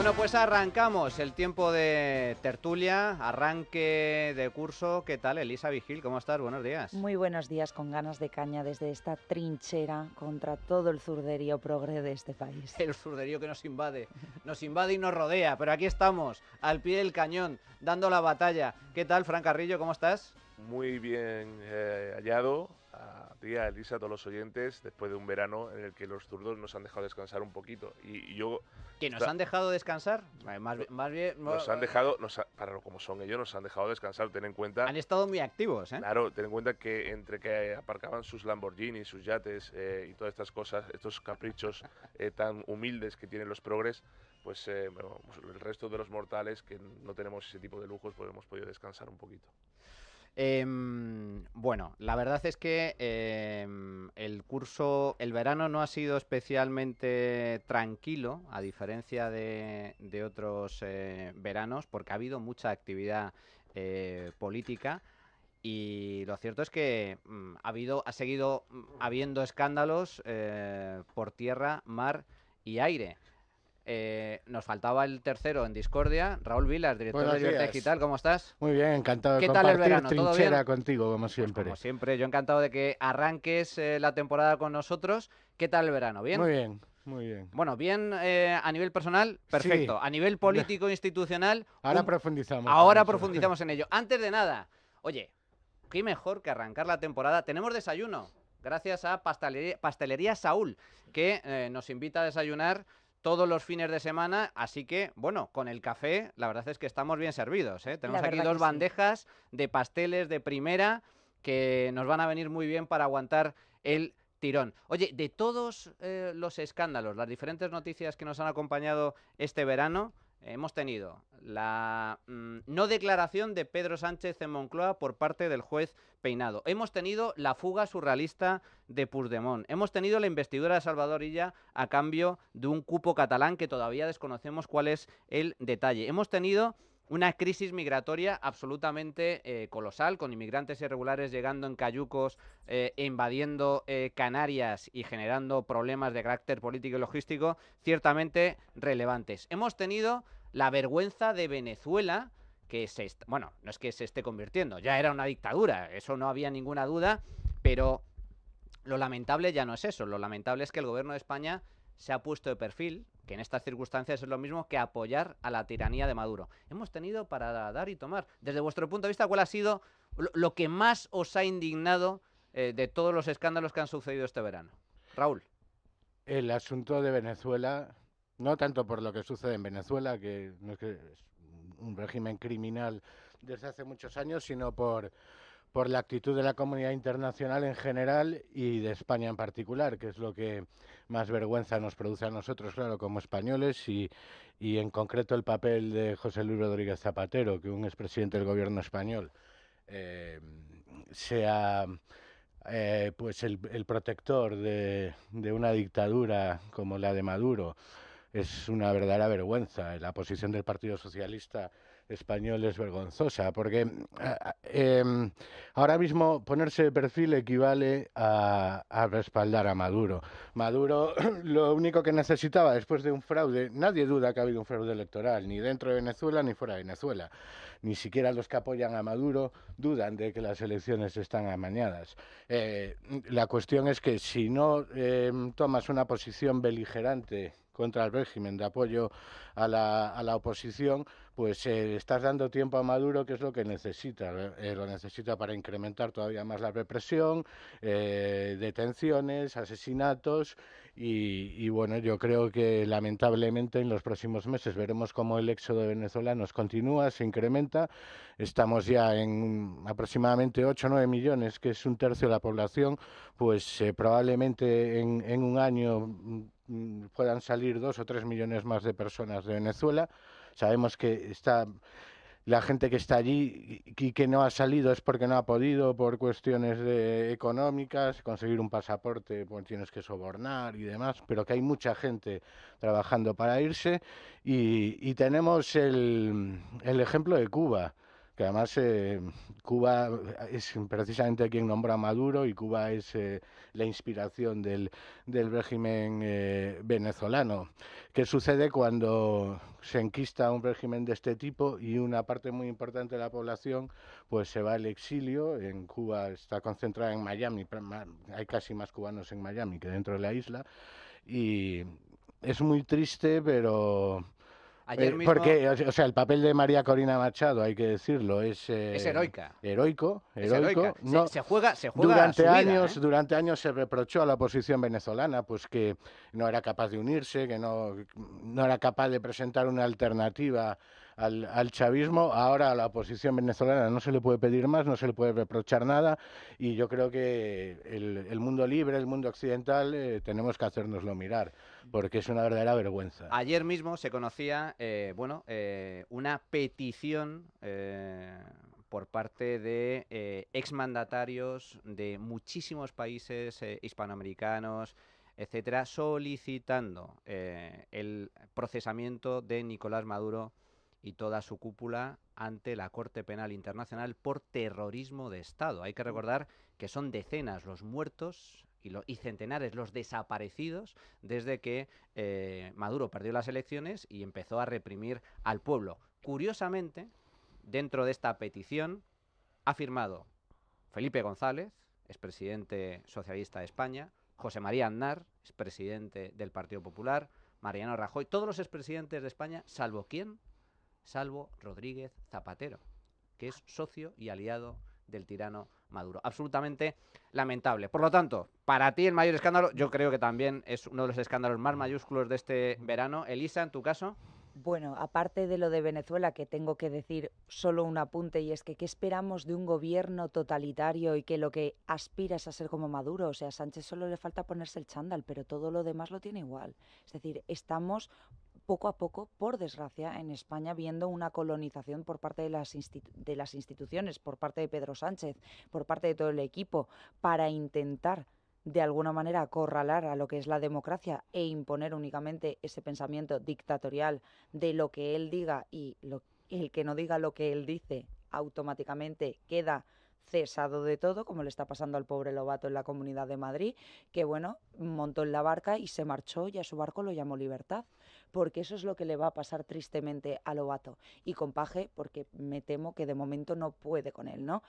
Bueno, pues arrancamos el tiempo de tertulia, arranque de curso. ¿Qué tal, Elisa Vigil? ¿Cómo estás? Buenos días. Muy buenos días, con ganas de caña desde esta trinchera contra todo el zurderío progre de este país. El zurderío que nos invade y nos rodea, pero aquí estamos, al pie del cañón, dando la batalla. ¿Qué tal, Fran Carrillo? ¿Cómo estás? Muy bien hallado, a ti, a Elisa, a todos los oyentes, después de un verano en el que los zurdos nos han dejado descansar un poquito. Y yo... ¿Que nos han dejado descansar? Más bien... Nos han dejado, para lo como son ellos, nos han dejado descansar. Ten en cuenta... Han estado muy activos, ¿eh? Claro, ten en cuenta que entre que aparcaban sus Lamborghini, sus yates y todas estas cosas, estos caprichos tan humildes que tienen los progres, pues el resto de los mortales que no tenemos ese tipo de lujos, pues hemos podido descansar un poquito. Bueno, la verdad es que el verano no ha sido especialmente tranquilo, a diferencia de otros veranos, porque ha habido mucha actividad política. Y lo cierto es que ha seguido habiendo escándalos por tierra, mar y aire. Nos faltaba el tercero en discordia, Raúl Vilas, director de Libertad Digital. ¿Cómo estás? Muy bien, encantado de ¿Qué tal el compartir verano? ¿Todo trinchera bien? contigo, como siempre. Pues como siempre, yo encantado de que arranques la temporada con nosotros. ¿Qué tal el verano? ¿Bien? Muy bien, muy bien. Bueno, bien a nivel personal, perfecto. Sí. A nivel político, institucional... Ahora profundizamos. Ahora profundizamos en ello. Antes de nada, oye, qué mejor que arrancar la temporada. Tenemos desayuno, gracias a Pastelería Saúl, que nos invita a desayunar todos los fines de semana, así que, bueno, con el café, la verdad es que estamos bien servidos, ¿eh? Tenemos aquí dos bandejas de pasteles de primera que nos van a venir muy bien para aguantar el tirón. Oye, de todos los escándalos, las diferentes noticias que nos han acompañado este verano, hemos tenido la no declaración de Pedro Sánchez en Moncloa por parte del juez Peinado. Hemos tenido la fuga surrealista de Puigdemont. Hemos tenido la investidura de Salvador Illa a cambio de un cupo catalán que todavía desconocemos cuál es el detalle. Hemos tenido una crisis migratoria absolutamente colosal, con inmigrantes irregulares llegando en cayucos, invadiendo Canarias y generando problemas de carácter político y logístico ciertamente relevantes. Hemos tenido la vergüenza de Venezuela, que bueno, no es que se esté convirtiendo, ya era una dictadura, eso no había ninguna duda, pero lo lamentable ya no es eso, lo lamentable es que el gobierno de España se ha puesto de perfil, que en estas circunstancias es lo mismo que apoyar a la tiranía de Maduro. Hemos tenido para dar y tomar. Desde vuestro punto de vista, ¿cuál ha sido lo que más os ha indignado de todos los escándalos que han sucedido este verano? Raúl. El asunto de Venezuela, no tanto por lo que sucede en Venezuela, que no es que es un régimen criminal desde hace muchos años, sino por la actitud de la comunidad internacional en general y de España en particular, que es lo que más vergüenza nos produce a nosotros, claro, como españoles, y en concreto el papel de José Luis Rodríguez Zapatero, que un expresidente del gobierno español sea pues el protector de una dictadura como la de Maduro. Es una verdadera vergüenza. La posición del Partido Socialista español es vergonzosa, porque ahora mismo ponerse de perfil equivale a respaldar a Maduro. Maduro lo único que necesitaba después de un fraude, nadie duda que ha habido un fraude electoral, ni dentro de Venezuela ni fuera de Venezuela. Ni siquiera los que apoyan a Maduro dudan de que las elecciones están amañadas. La cuestión es que si no tomas una posición beligerante contra el régimen, de apoyo a la oposición, pues estás dando tiempo a Maduro, que es lo que necesita. Lo necesita para incrementar todavía más la represión, detenciones, asesinatos y bueno, yo creo que lamentablemente en los próximos meses veremos cómo el éxodo de venezolanos continúa, se incrementa. Estamos ya en aproximadamente 8 o 9 millones, que es un tercio de la población, pues probablemente en un año puedan salir 2 o 3 millones más de personas de Venezuela. Sabemos que la gente que está allí y que no ha salido es porque no ha podido, por cuestiones económicas, conseguir un pasaporte, pues tienes que sobornar y demás, pero que hay mucha gente trabajando para irse y tenemos el ejemplo de Cuba, que además Cuba es precisamente quien nombra a Maduro y Cuba es la inspiración del régimen venezolano, ¿Qué sucede cuando se enquista un régimen de este tipo y una parte muy importante de la población pues se va al exilio? En Cuba está concentrada en Miami, hay casi más cubanos en Miami que dentro de la isla, y es muy triste, pero Ayer mismo porque, o sea, el papel de María Corina Machado, hay que decirlo, es heroica. heroico. Es heroica. No, Se juega su vida, ¿eh? Durante años se reprochó a la oposición venezolana pues que no era capaz de unirse, que no era capaz de presentar una alternativa al chavismo. Ahora a la oposición venezolana no se le puede pedir más, no se le puede reprochar nada, y yo creo que el mundo libre, el mundo occidental, tenemos que hacérnoslo mirar, porque es una verdadera vergüenza. Ayer mismo se conocía una petición por parte de exmandatarios de muchísimos países hispanoamericanos, etcétera, solicitando el procesamiento de Nicolás Maduro y toda su cúpula ante la Corte Penal Internacional por terrorismo de Estado. Hay que recordar que son decenas los muertos y centenares los desaparecidos desde que Maduro perdió las elecciones y empezó a reprimir al pueblo. Curiosamente, dentro de esta petición ha firmado Felipe González, expresidente socialista de España, José María Aznar, expresidente del Partido Popular, Mariano Rajoy, todos los expresidentes de España, salvo ¿quién? Salvo Rodríguez Zapatero, que es socio y aliado del tirano Maduro. Absolutamente lamentable. Por lo tanto, para ti el mayor escándalo, yo creo que también es uno de los escándalos más mayúsculos de este verano. Elisa, en tu caso. Bueno, aparte de lo de Venezuela, que tengo que decir solo un apunte, y es que ¿qué esperamos de un gobierno totalitario y que lo que aspira es a ser como Maduro? O sea, a Sánchez solo le falta ponerse el chándal, pero todo lo demás lo tiene igual. Es decir, estamos poco a poco, por desgracia, en España viendo una colonización por parte de las instituciones, por parte de Pedro Sánchez, por parte de todo el equipo, para intentar de alguna manera acorralar a lo que es la democracia e imponer únicamente ese pensamiento dictatorial de lo que él diga, y el que no diga lo que él dice automáticamente queda cesado de todo, como le está pasando al pobre Lobato en la Comunidad de Madrid, que bueno, montó en la barca y se marchó, y a su barco lo llamó Libertad, porque eso es lo que le va a pasar tristemente a Lobato, y con Paje, porque me temo que de momento no puede con él, ¿no?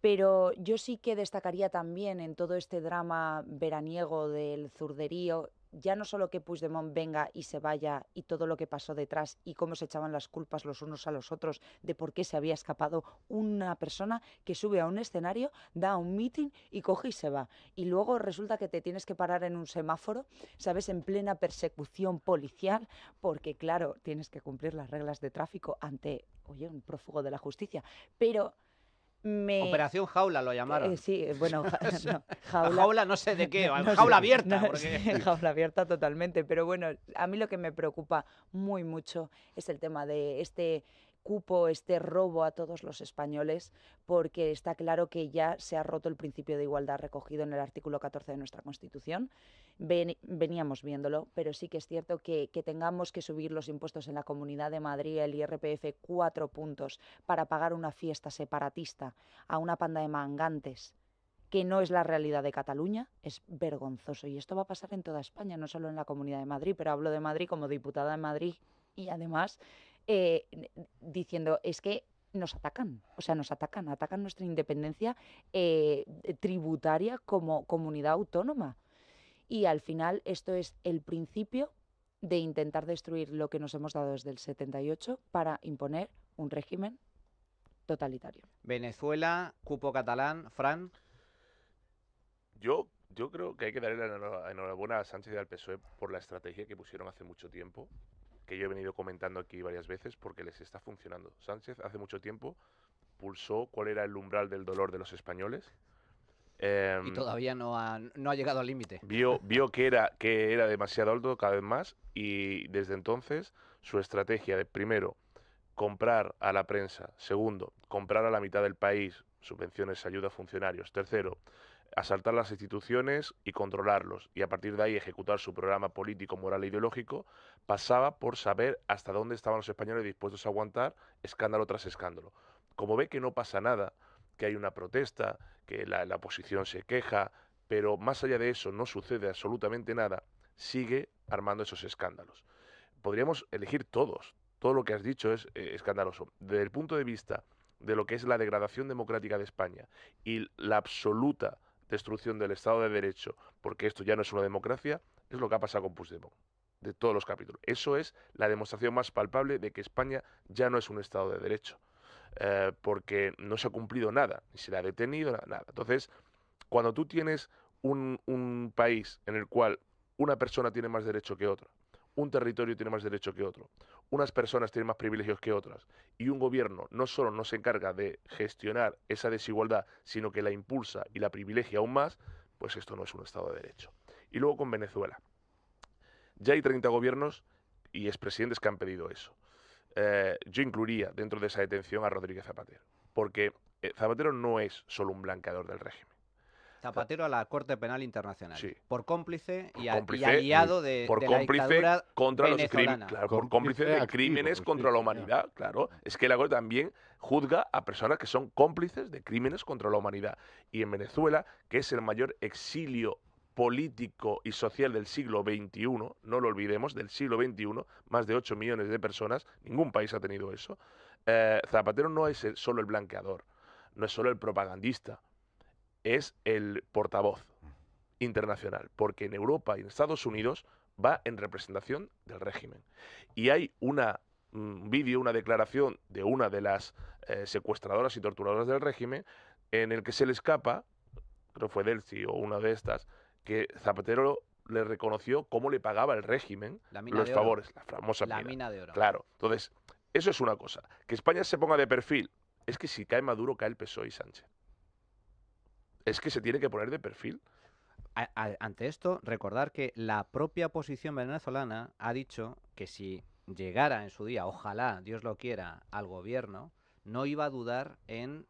Pero yo sí que destacaría también en todo este drama veraniego del zurderío, ya no solo que Puigdemont venga y se vaya y todo lo que pasó detrás y cómo se echaban las culpas los unos a los otros de por qué se había escapado una persona que sube a un escenario, da un meeting y coge y se va. Y luego resulta que te tienes que parar en un semáforo, ¿sabes?, en plena persecución policial, porque claro, tienes que cumplir las reglas de tráfico ante, oye, un prófugo de la justicia. Pero Operación Jaula lo llamaron. Sí, bueno, no, jaula no sé de qué, no jaula sé, abierta. No, porque... sí, jaula abierta totalmente, pero bueno, a mí lo que me preocupa muy mucho es el tema de este cupo, este robo a todos los españoles, porque está claro que ya se ha roto el principio de igualdad recogido en el artículo 14 de nuestra Constitución. Veníamos viéndolo, pero sí que es cierto que tengamos que subir los impuestos en la Comunidad de Madrid, el IRPF, 4 puntos para pagar una fiesta separatista a una panda de mangantes, que no es la realidad de Cataluña, es vergonzoso. Y esto va a pasar en toda España, no solo en la Comunidad de Madrid, pero hablo de Madrid como diputada de Madrid y además diciendo, es que nos atacan, o sea, atacan nuestra independencia tributaria como comunidad autónoma. Y al final esto es el principio de intentar destruir lo que nos hemos dado desde el 78 para imponer un régimen totalitario. Venezuela, cupo catalán, Fran. Yo creo que hay que darle la enhorabuena a Sánchez y al PSOE por la estrategia que pusieron hace mucho tiempo, que yo he venido comentando aquí varias veces, porque les está funcionando. Sánchez hace mucho tiempo pulsó cuál era el umbral del dolor de los españoles. Y todavía no ha llegado al límite. Vio que era demasiado alto cada vez más, y desde entonces su estrategia de, primero, comprar a la prensa, segundo, comprar a la mitad del país, subvenciones, ayuda a funcionarios, tercero, asaltar las instituciones y controlarlos, y a partir de ahí ejecutar su programa político, moral e ideológico, pasaba por saber hasta dónde estaban los españoles dispuestos a aguantar escándalo tras escándalo. Como ve que no pasa nada, que hay una protesta, que la oposición se queja, pero más allá de eso no sucede absolutamente nada, sigue armando esos escándalos. podríamos elegir todos. Todo lo que has dicho es escandaloso. Desde el punto de vista de lo que es la degradación democrática de España y la absoluta destrucción del Estado de Derecho, porque esto ya no es una democracia, es lo que ha pasado con Puigdemont, de todos los capítulos. Eso es la demostración más palpable de que España ya no es un Estado de Derecho, porque no se ha cumplido nada, ni se le ha detenido, nada. Entonces, cuando tú tienes un país en el cual una persona tiene más derecho que otra, un territorio tiene más derecho que otro, unas personas tienen más privilegios que otras, y un gobierno no solo no se encarga de gestionar esa desigualdad, sino que la impulsa y la privilegia aún más, pues esto no es un Estado de Derecho. Y luego con Venezuela. Ya hay 30 gobiernos y expresidentes que han pedido eso. Yo incluiría dentro de esa detención a Rodríguez Zapatero, porque Zapatero no es solo un blanqueador del régimen. Zapatero a la Corte Penal Internacional. Sí. Por cómplice y Cómplice, aliado de la dictadura contra los venezolana. claro, por Cómplice cómplice de activo, crímenes sí, contra la señor. humanidad, claro. Es que la Corte también juzga a personas que son cómplices de crímenes contra la humanidad. Y en Venezuela, que es el mayor exilio político y social del siglo XXI, no lo olvidemos, del siglo XXI, más de 8 millones de personas, ningún país ha tenido eso, Zapatero no es solo el blanqueador, no es solo el propagandista, es el portavoz internacional, porque en Europa y en Estados Unidos va en representación del régimen. Y hay un vídeo, una declaración de una de las secuestradoras y torturadoras del régimen, en el que se le escapa, creo que fue Delcy o una de estas, que Zapatero le reconoció cómo le pagaba el régimen los favores, la famosa mina de oro. Claro, entonces, eso es una cosa. Que España se ponga de perfil, es que si cae Maduro, cae el PSOE y Sánchez. Es que se tiene que poner de perfil. Ante esto, recordar que la propia oposición venezolana ha dicho que si llegara en su día, ojalá, Dios lo quiera, al gobierno, no iba a dudar en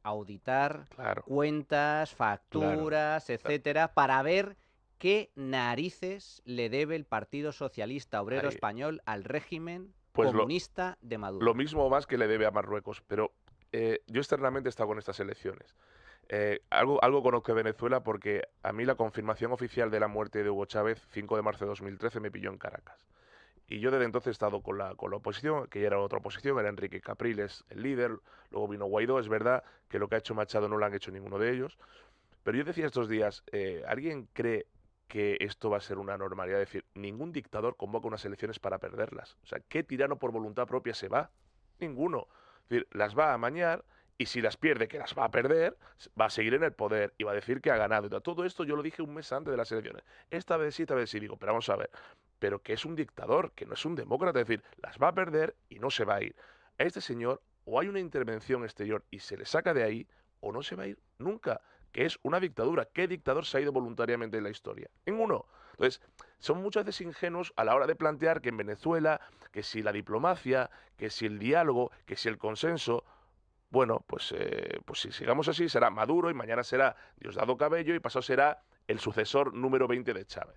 auditar cuentas, facturas, etcétera, para ver qué narices le debe el Partido Socialista Obrero Español al régimen comunista de Maduro. Lo mismo o más que le debe a Marruecos, pero yo externamente he estado con estas elecciones. Algo conozco de Venezuela porque a mí la confirmación oficial de la muerte de Hugo Chávez, 5 de marzo de 2013, me pilló en Caracas. Y yo desde entonces he estado con la oposición, que ya era otra oposición, era Enrique Capriles el líder, luego vino Guaidó. Es verdad que lo que ha hecho Machado no lo han hecho ninguno de ellos, pero yo decía estos días, ¿alguien cree que esto va a ser una normalidad? Es decir, ningún dictador convoca unas elecciones para perderlas. O sea, ¿qué tirano por voluntad propia se va? Ninguno. Es decir, las va a amañar. Y si las pierde, que las va a perder, va a seguir en el poder y va a decir que ha ganado. Todo esto yo lo dije un mes antes de las elecciones. Esta vez sí. Digo, pero vamos a ver. Pero que es un dictador, que no es un demócrata. Es decir, las va a perder y no se va a ir. A este señor o hay una intervención exterior y se le saca de ahí, o no se va a ir nunca. Que es una dictadura. ¿Qué dictador se ha ido voluntariamente en la historia? Ninguno. Entonces, son muchas veces ingenuos a la hora de plantear que en Venezuela, que si la diplomacia, que si el diálogo, que si el consenso... Bueno, pues si sigamos así, será Maduro y mañana será Diosdado Cabello y pasado será el sucesor número 20 de Chávez.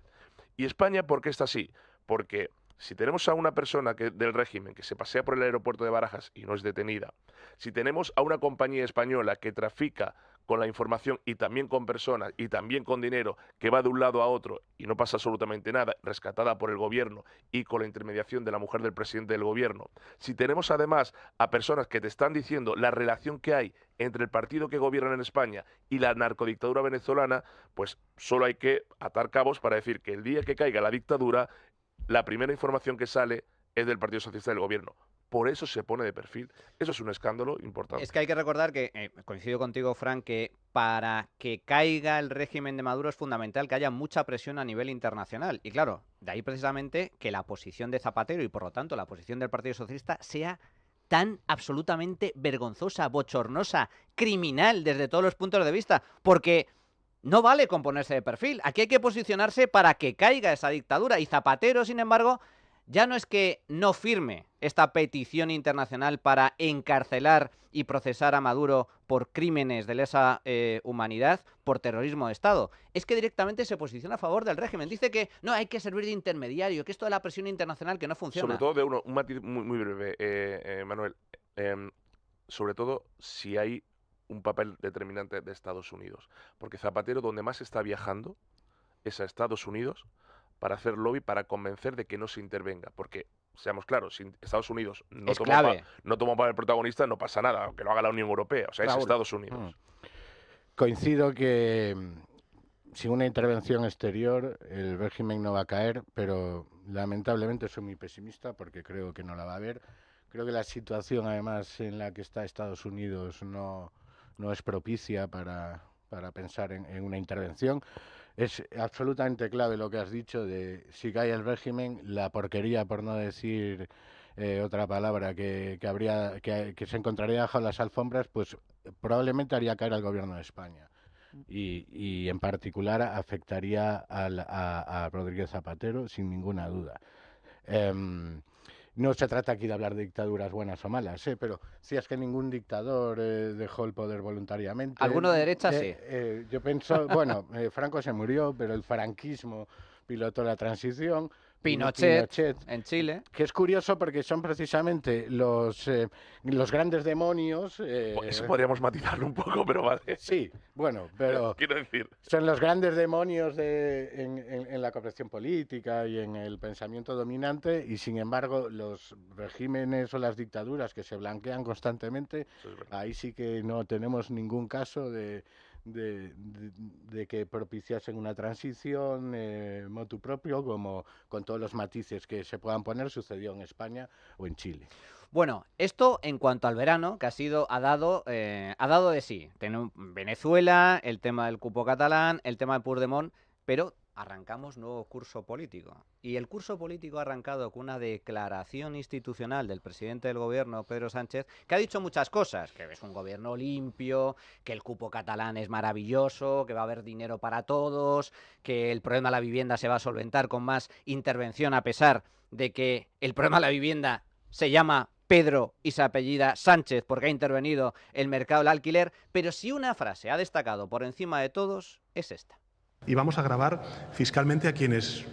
¿Y España por qué está así? Porque si tenemos a una persona del régimen que se pasea por el aeropuerto de Barajas y no es detenida, si tenemos a una compañía española que trafica con la información y también con personas y también con dinero que va de un lado a otro y no pasa absolutamente nada, rescatada por el gobierno y con la intermediación de la mujer del presidente del gobierno, si tenemos además a personas que te están diciendo la relación que hay entre el partido que gobierna en España y la narcodictadura venezolana, pues solo hay que atar cabos para decir que el día que caiga la dictadura, la primera información que sale es del Partido Socialista del gobierno. Por eso se pone de perfil. Eso es un escándalo importante. Es que hay que recordar que, coincido contigo, Fran, que para que caiga el régimen de Maduro es fundamental que haya mucha presión a nivel internacional. Y claro, de ahí precisamente que la posición de Zapatero y por lo tanto la posición del Partido Socialista sea tan absolutamente vergonzosa, bochornosa, criminal desde todos los puntos de vista. Porque no vale con ponerse de perfil. Aquí hay que posicionarse para que caiga esa dictadura. Y Zapatero, sin embargo, ya no es que no firme esta petición internacional para encarcelar y procesar a Maduro por crímenes de lesa humanidad, por terrorismo de Estado. Es que directamente se posiciona a favor del régimen. Dice que no, hay que servir de intermediario, que esto de la presión internacional que no funciona. Sobre todo de un matiz muy breve, Manuel. Sobre todo si hay un papel determinante de Estados Unidos. Porque Zapatero, donde más está viajando, es a Estados Unidos, para hacer lobby, para convencer de que no se intervenga, porque seamos claros, si Estados Unidos no Es clave. toma papel protagonista, no pasa nada, aunque lo haga la Unión Europea, o sea, Raúl. es Estados Unidos. Coincido que sin una intervención exterior el régimen no va a caer, pero lamentablemente soy muy pesimista porque creo que no la va a haber. Creo que la situación, además, en la que está Estados Unidos no es propicia para pensar en una intervención. Es absolutamente clave lo que has dicho de si cae el régimen, la porquería, por no decir otra palabra, que se encontraría bajo las alfombras, pues probablemente haría caer al gobierno de España. Y en particular afectaría a Rodríguez Zapatero, sin ninguna duda. No se trata aquí de hablar de dictaduras buenas o malas, pero si es que ningún dictador dejó el poder voluntariamente. Alguno de derecha sí. Yo pienso, bueno, Franco se murió, pero el franquismo pilotó la transición. Pinochet en Chile. Que es curioso porque son precisamente los grandes demonios. Eso podríamos matizarlo un poco, pero vale. Sí, bueno, pero quiero decir, son los grandes demonios en la corrección política y en el pensamiento dominante, y sin embargo los regímenes o las dictaduras que se blanquean constantemente, ahí sí que no tenemos ningún caso de que propiciasen una transición motu propio, como con todos los matices que se puedan poner, sucedió en España o en Chile. Bueno, esto en cuanto al verano, que ha dado de sí. Tenemos Venezuela, el tema del cupo catalán, el tema de Puigdemont, pero arrancamos nuevo curso político. Y el curso político ha arrancado con una declaración institucional del presidente del gobierno, Pedro Sánchez, que ha dicho muchas cosas, que es un gobierno limpio, que el cupo catalán es maravilloso, que va a haber dinero para todos, que el problema de la vivienda se va a solventar con más intervención, a pesar de que el problema de la vivienda se llama Pedro y se apellida Sánchez porque ha intervenido el mercado del alquiler. Pero si una frase ha destacado por encima de todos, es esta. Y vamos a gravar fiscalmente a quienes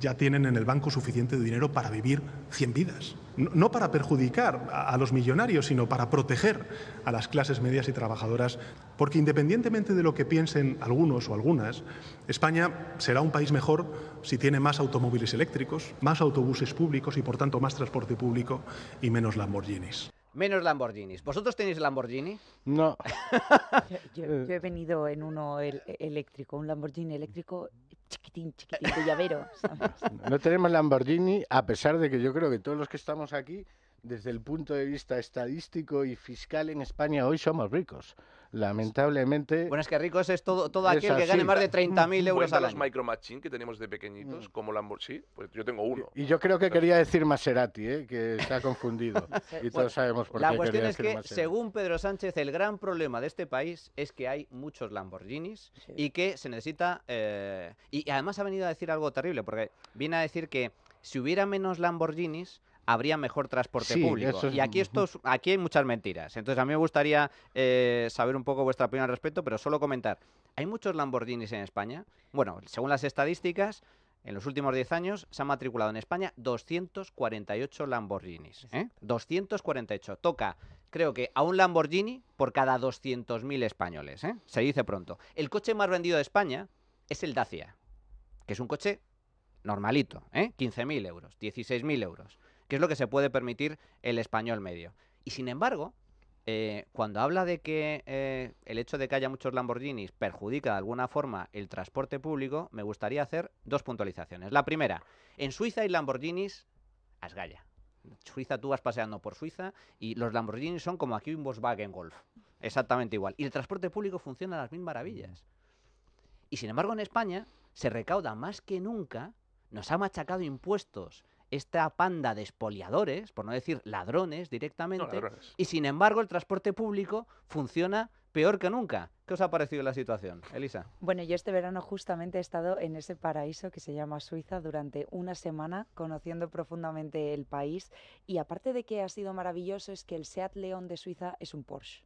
ya tienen en el banco suficiente dinero para vivir 100 vidas. No para perjudicar a los millonarios, sino para proteger a las clases medias y trabajadoras, porque independientemente de lo que piensen algunos o algunas, España será un país mejor si tiene más automóviles eléctricos, más autobuses públicos y, por tanto, más transporte público y menos Lamborghinis. Menos Lamborghinis. ¿Vosotros tenéis Lamborghini? No. Yo he venido en uno eléctrico, un Lamborghini eléctrico chiquitín, de llavero, ¿sabes? No tenemos Lamborghini, a pesar de que yo creo que todos los que estamos aquí, desde el punto de vista estadístico y fiscal en España, hoy somos ricos. Lamentablemente... Bueno, es que ricos es todo aquel que gane más de 30.000 euros al año. los Micro Machine que teníamos de pequeñitos, como Lamborghini, sí, pues yo tengo uno. Y yo creo que quería decir Maserati, que está confundido. Y todos sabemos por qué La cuestión quería es decir que, Maserati. según Pedro Sánchez, el gran problema de este país es que hay muchos Lamborghinis y que se necesita... y además ha venido a decir algo terrible, porque viene a decir que si hubiera menos Lamborghinis, habría mejor transporte público. Y aquí hay muchas mentiras. Entonces a mí me gustaría saber un poco vuestra opinión al respecto, pero solo comentar. ¿Hay muchos Lamborghinis en España? Bueno, según las estadísticas, en los últimos 10 años se han matriculado en España 248 Lamborghinis. 248. Toca, creo que, a un Lamborghini por cada 200.000 españoles. Se dice pronto. El coche más vendido de España es el Dacia, que es un coche normalito, 15.000 euros, 16.000 euros, que es lo que se puede permitir el español medio. Y sin embargo, cuando habla de que el hecho de que haya muchos Lamborghinis perjudica de alguna forma el transporte público, me gustaría hacer dos puntualizaciones. La primera, en Suiza hay Lamborghinis a esgalla. En Suiza tú vas paseando por Suiza y los Lamborghinis son como aquí un Volkswagen Golf. Exactamente igual. Y el transporte público funciona a las mil maravillas. Y sin embargo en España se recauda más que nunca, nos ha machacado impuestos esta panda de expoliadores, por no decir ladrones directamente, ladrones. Y sin embargo el transporte público funciona peor que nunca. ¿Qué os ha parecido la situación, Elisa? Bueno, yo este verano justamente he estado en ese paraíso que se llama Suiza durante una semana, conociendo profundamente el país, y aparte de que ha sido maravilloso, es que el Seat León de Suiza es un Porsche.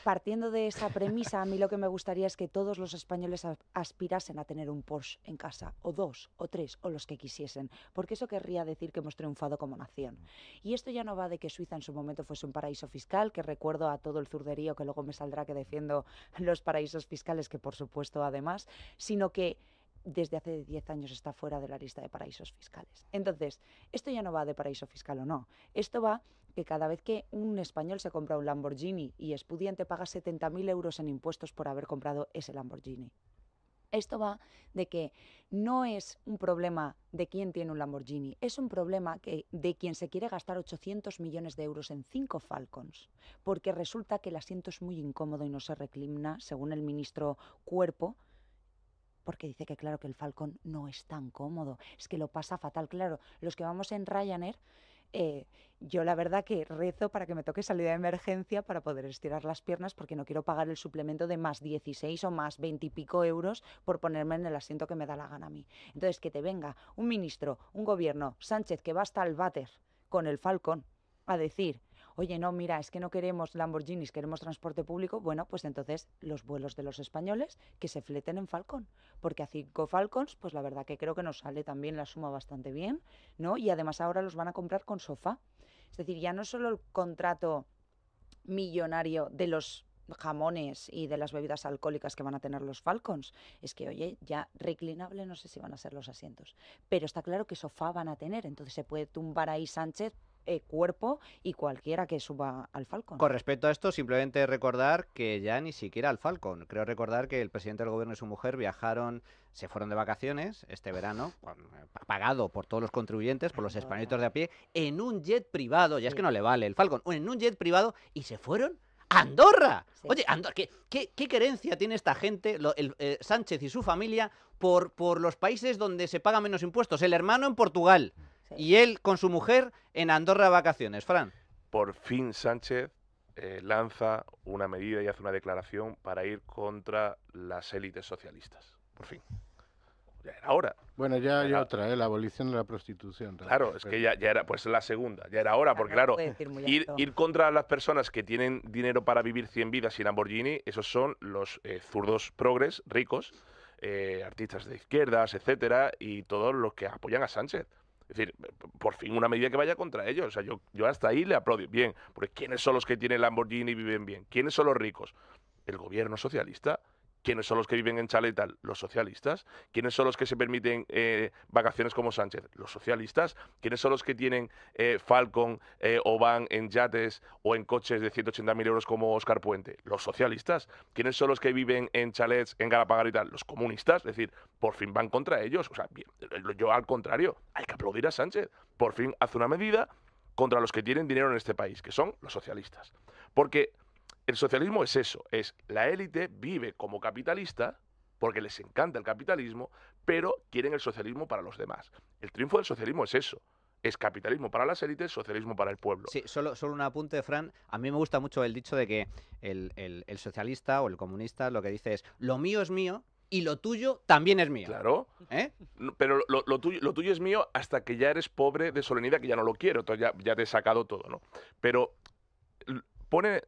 Partiendo de esa premisa, a mí lo que me gustaría es que todos los españoles aspirasen a tener un Porsche en casa, o dos, o tres, o los que quisiesen, porque eso querría decir que hemos triunfado como nación. Y esto ya no va de que Suiza en su momento fuese un paraíso fiscal, que recuerdo a todo el zurderío que luego me saldrá que defiendo los paraísos fiscales, que por supuesto además, sino que desde hace 10 años está fuera de la lista de paraísos fiscales. Entonces, esto ya no va de paraíso fiscal o no. Esto va que cada vez que un español se compra un Lamborghini y es pudiente, paga 70.000 euros en impuestos por haber comprado ese Lamborghini. Esto va de que no es un problema de quién tiene un Lamborghini, es un problema de quien se quiere gastar 800 millones de euros en 5 Falcons, porque resulta que el asiento es muy incómodo y no se reclina, según el ministro Cuerpo, porque dice que claro que el Falcon no es tan cómodo, es que lo pasa fatal. Claro, los que vamos en Ryanair, yo la verdad que rezo para que me toque salida de emergencia para poder estirar las piernas, porque no quiero pagar el suplemento de más 16 o más 20 y pico euros por ponerme en el asiento que me da la gana a mí. Entonces, que te venga un ministro, un gobierno, Sánchez, que va hasta el váter con el Falcon a decir: oye, no, mira, es que no queremos Lamborghinis, queremos transporte público. Bueno, pues entonces los vuelos de los españoles que se fleten en Falcon, porque a 5 Falcons, pues la verdad que creo que nos sale también la suma bastante bien, ¿no? Y además ahora los van a comprar con sofá. Es decir, ya no solo el contrato millonario de los jamones y de las bebidas alcohólicas que van a tener los Falcons, es que, oye, ya reclinable no sé si van a ser los asientos, pero está claro que sofá van a tener, entonces se puede tumbar ahí Sánchez, Cuerpo y cualquiera que suba al Falcon. Con respecto a esto, simplemente recordar que ya ni siquiera al Falcon. Creo recordar que el presidente del gobierno y su mujer se fueron de vacaciones este verano, pagado por todos los contribuyentes, por los españolitos de a pie, en un jet privado, ya es que no le vale el Falcon, en un jet privado, y se fueron a Andorra. Sí. Oye, Andorra, ¿qué querencia tiene esta gente, Sánchez y su familia, por los países donde se pagan menos impuestos? El hermano en Portugal. Sí. Y él con su mujer en Andorra de vacaciones. Fran. Por fin Sánchez lanza una medida y hace una declaración para ir contra las élites socialistas. Por fin. Ya era hora. Bueno, ya hay otra, la abolición de la prostitución. Claro, es que ya era pues la segunda, ya era hora, porque claro, ir contra las personas que tienen dinero para vivir 100 vidas y Lamborghini, esos son los zurdos progres, ricos, artistas de izquierdas, etcétera, y todos los que apoyan a Sánchez. Es decir, por fin una medida que vaya contra ellos. O sea, yo hasta ahí le aplaudo. Bien, porque ¿quiénes son los que tienen Lamborghini y viven bien? ¿Quiénes son los ricos? El gobierno socialista. ¿Quiénes son los que viven en chalet y tal? Los socialistas. ¿Quiénes son los que se permiten vacaciones como Sánchez? Los socialistas. ¿Quiénes son los que tienen Falcon o van en yates o en coches de 180.000 euros como Óscar Puente? Los socialistas. ¿Quiénes son los que viven en chalets en Galapagar y tal? Los comunistas. Es decir, por fin van contra ellos. O sea, bien, yo al contrario, hay que aplaudir a Sánchez. Por fin hace una medida contra los que tienen dinero en este país, que son los socialistas. Porque el socialismo es eso, es la élite vive como capitalista porque les encanta el capitalismo, pero quieren el socialismo para los demás. El triunfo del socialismo es eso, es capitalismo para las élites, socialismo para el pueblo. Sí, solo un apunte, Fran. A mí me gusta mucho el dicho de que el socialista o el comunista lo que dice es: lo mío es mío y lo tuyo también es mío. Claro, pero lo tuyo es mío hasta que ya eres pobre de solemnidad, que ya no lo quiero, entonces ya te he sacado todo, ¿no? Pero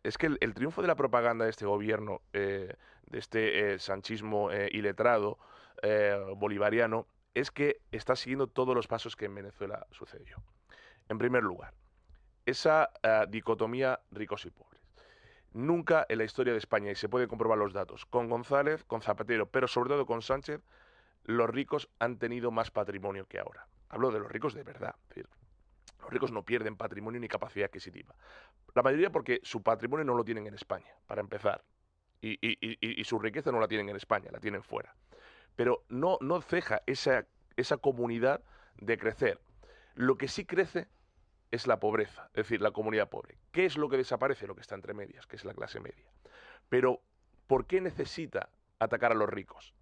es que el triunfo de la propaganda de este gobierno, de este sanchismo iletrado bolivariano, es que está siguiendo todos los pasos que en Venezuela sucedió. En primer lugar, esa dicotomía ricos y pobres. Nunca en la historia de España, y se puede comprobar los datos, con González, con Zapatero, pero sobre todo con Sánchez, los ricos han tenido más patrimonio que ahora. Hablo de los ricos de verdad. Es decir, los ricos no pierden patrimonio ni capacidad adquisitiva. La mayoría porque su patrimonio no lo tienen en España, para empezar. Y su riqueza no la tienen en España, la tienen fuera. Pero no ceja esa comunidad de crecer. Lo que sí crece es la pobreza, es decir, la comunidad pobre. ¿Qué es lo que desaparece? Lo que está entre medias, que es la clase media. Pero, ¿por qué necesita atacar a los ricos?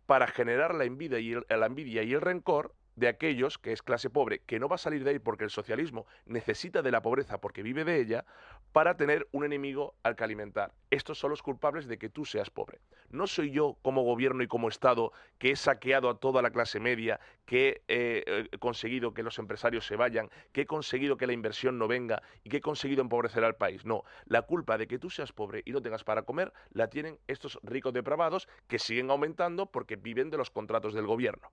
Para generar la envidia y el rencor de aquellos que es clase pobre, que no va a salir de ahí porque el socialismo necesita de la pobreza porque vive de ella, para tener un enemigo al que alimentar. Estos son los culpables de que tú seas pobre. No soy yo como gobierno y como Estado que he saqueado a toda la clase media, que he conseguido que los empresarios se vayan, que he conseguido que la inversión no venga y que he conseguido empobrecer al país. No, la culpa de que tú seas pobre y no tengas para comer la tienen estos ricos depravados que siguen aumentando porque viven de los contratos del gobierno.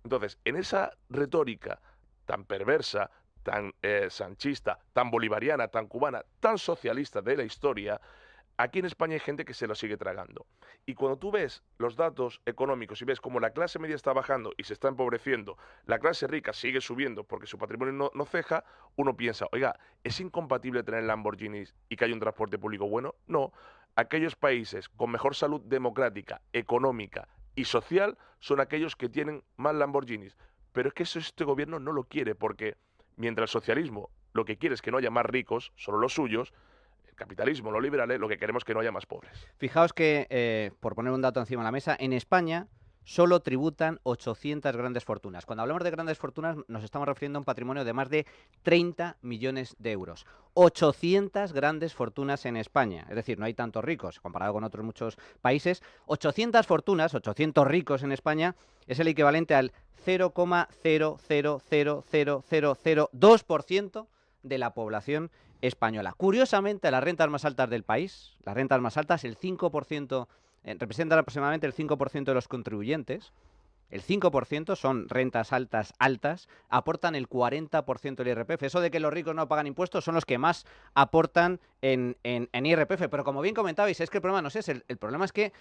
Entonces, en esa retórica tan perversa, tan sanchista, tan bolivariana, tan cubana, tan socialista de la historia, aquí en España hay gente que se lo sigue tragando. Y cuando tú ves los datos económicos y ves cómo la clase media está bajando y se está empobreciendo, la clase rica sigue subiendo porque su patrimonio no ceja, uno piensa, oiga, ¿es incompatible tener Lamborghinis y que haya un transporte público bueno? No. Aquellos países con mejor salud democrática, económica y social son aquellos que tienen más Lamborghinis. Pero es que eso este gobierno no lo quiere, porque mientras el socialismo lo que quiere es que no haya más ricos, solo los suyos, el capitalismo, los liberales, lo que queremos es que no haya más pobres. Fijaos que, por poner un dato encima de la mesa, en España solo tributan 800 grandes fortunas. Cuando hablamos de grandes fortunas nos estamos refiriendo a un patrimonio de más de 30 millones de euros. 800 grandes fortunas en España. Es decir, no hay tantos ricos comparado con otros muchos países. 800 fortunas, 800 ricos en España, es el equivalente al 0,000002% de la población española. Curiosamente, las rentas más altas del país, las rentas más altas, el 5%, representan aproximadamente el 5% de los contribuyentes. El 5% son rentas altas, aportan el 40% del IRPF. Eso de que los ricos no pagan impuestos son los que más aportan en IRPF. Pero como bien comentabais, es que el problema no es ese. El problema es que,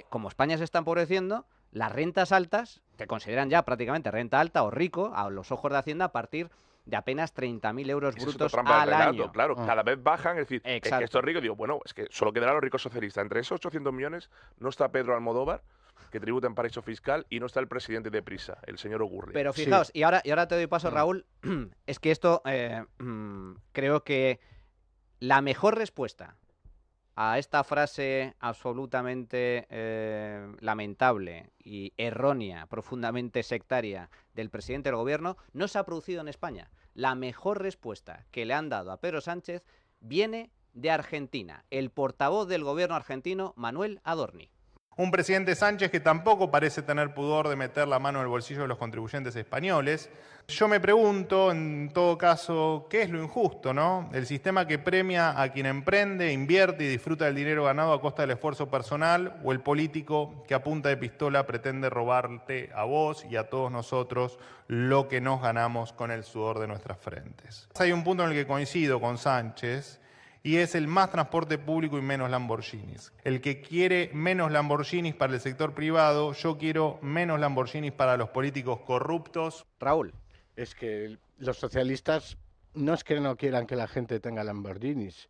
como España se está empobreciendo, las rentas altas, que consideran ya prácticamente renta alta o rico, a los ojos de Hacienda, a partir de apenas 30.000 euros brutos al año. Claro, cada vez bajan, es decir, es Exacto. que estos ricos, digo, bueno, es que solo quedarán los ricos socialistas. Entre esos 800 millones no está Pedro Almodóvar, que tributa en paraíso fiscal, y no está el presidente de Prisa, el señor Ogurri. Pero fijaos, Sí. y ahora te doy paso, Raúl, es que esto creo que la mejor respuesta a esta frase absolutamente lamentable y errónea, profundamente sectaria del presidente del gobierno, no se ha producido en España. La mejor respuesta que le han dado a Pedro Sánchez viene de Argentina. El portavoz del gobierno argentino, Manuel Adorni. Un presidente Sánchez que tampoco parece tener pudor de meter la mano en el bolsillo de los contribuyentes españoles. Yo me pregunto, en todo caso, ¿qué es lo injusto, no? El sistema que premia a quien emprende, invierte y disfruta del dinero ganado a costa del esfuerzo personal, o el político que a punta de pistola pretende robarte a vos y a todos nosotros lo que nos ganamos con el sudor de nuestras frentes. Hay un punto en el que coincido con Sánchez, y es el más transporte público y menos Lamborghinis. El que quiere menos Lamborghinis para el sector privado, yo quiero menos Lamborghinis para los políticos corruptos. Raúl. Es que los socialistas no es que no quieran que la gente tenga Lamborghinis.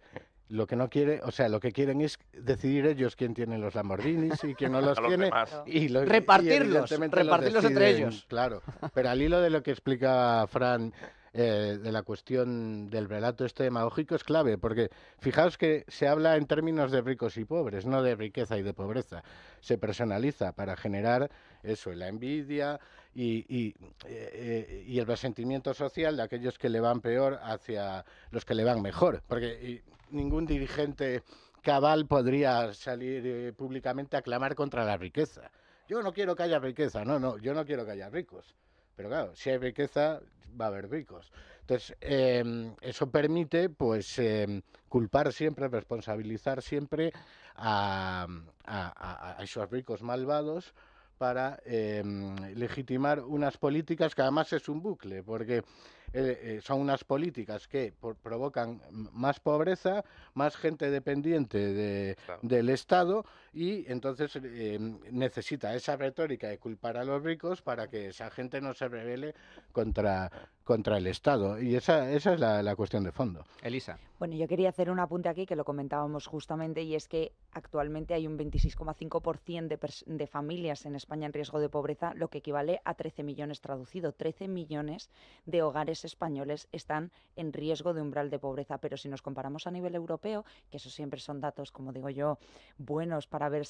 Lo que no quiere, o sea, lo que quieren es decidir ellos quién tiene los Lamborghinis y quién no los A los tiene. demás. Y Repartirlos evidentemente entre deciden, ellos. Claro, pero al hilo de lo que explica Fran, de la cuestión del relato este demagógico es clave, porque fijaos que se habla en términos de ricos y pobres, no de riqueza y de pobreza. Se personaliza para generar eso, la envidia y el resentimiento social de aquellos que le van peor hacia los que le van mejor, porque ningún dirigente cabal podría salir públicamente a clamar contra la riqueza. Yo no quiero que haya riqueza, no, yo no quiero que haya ricos. Pero claro, si hay riqueza, va a haber ricos. Entonces, eso permite, pues, culpar siempre, responsabilizar siempre a esos ricos malvados para legitimar unas políticas que además es un bucle, porque son unas políticas que provocan más pobreza, más gente dependiente del Estado, y entonces necesita esa retórica de culpar a los ricos para que esa gente no se rebele contra el Estado. Y esa es la cuestión de fondo. Elisa. Bueno, yo quería hacer un apunte aquí que lo comentábamos justamente, y es que actualmente hay un 26,5% de familias en España en riesgo de pobreza, lo que equivale a 13 millones traducido. 13 millones de hogares españoles están en riesgo de umbral de pobreza, pero si nos comparamos a nivel europeo, que eso siempre son datos, como digo yo, buenos para ver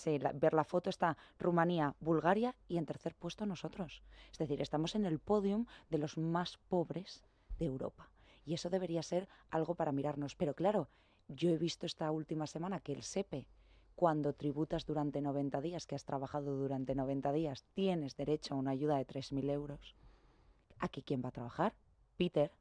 la foto, está Rumanía, Bulgaria y en tercer puesto nosotros. Es decir, estamos en el podium de los más pobres de Europa. Y eso debería ser algo para mirarnos. Pero claro, yo he visto esta última semana que el SEPE, cuando tributas durante 90 días, que has trabajado durante 90 días, tienes derecho a una ayuda de 3.000 euros. ¿Aquí quién va a trabajar? Peter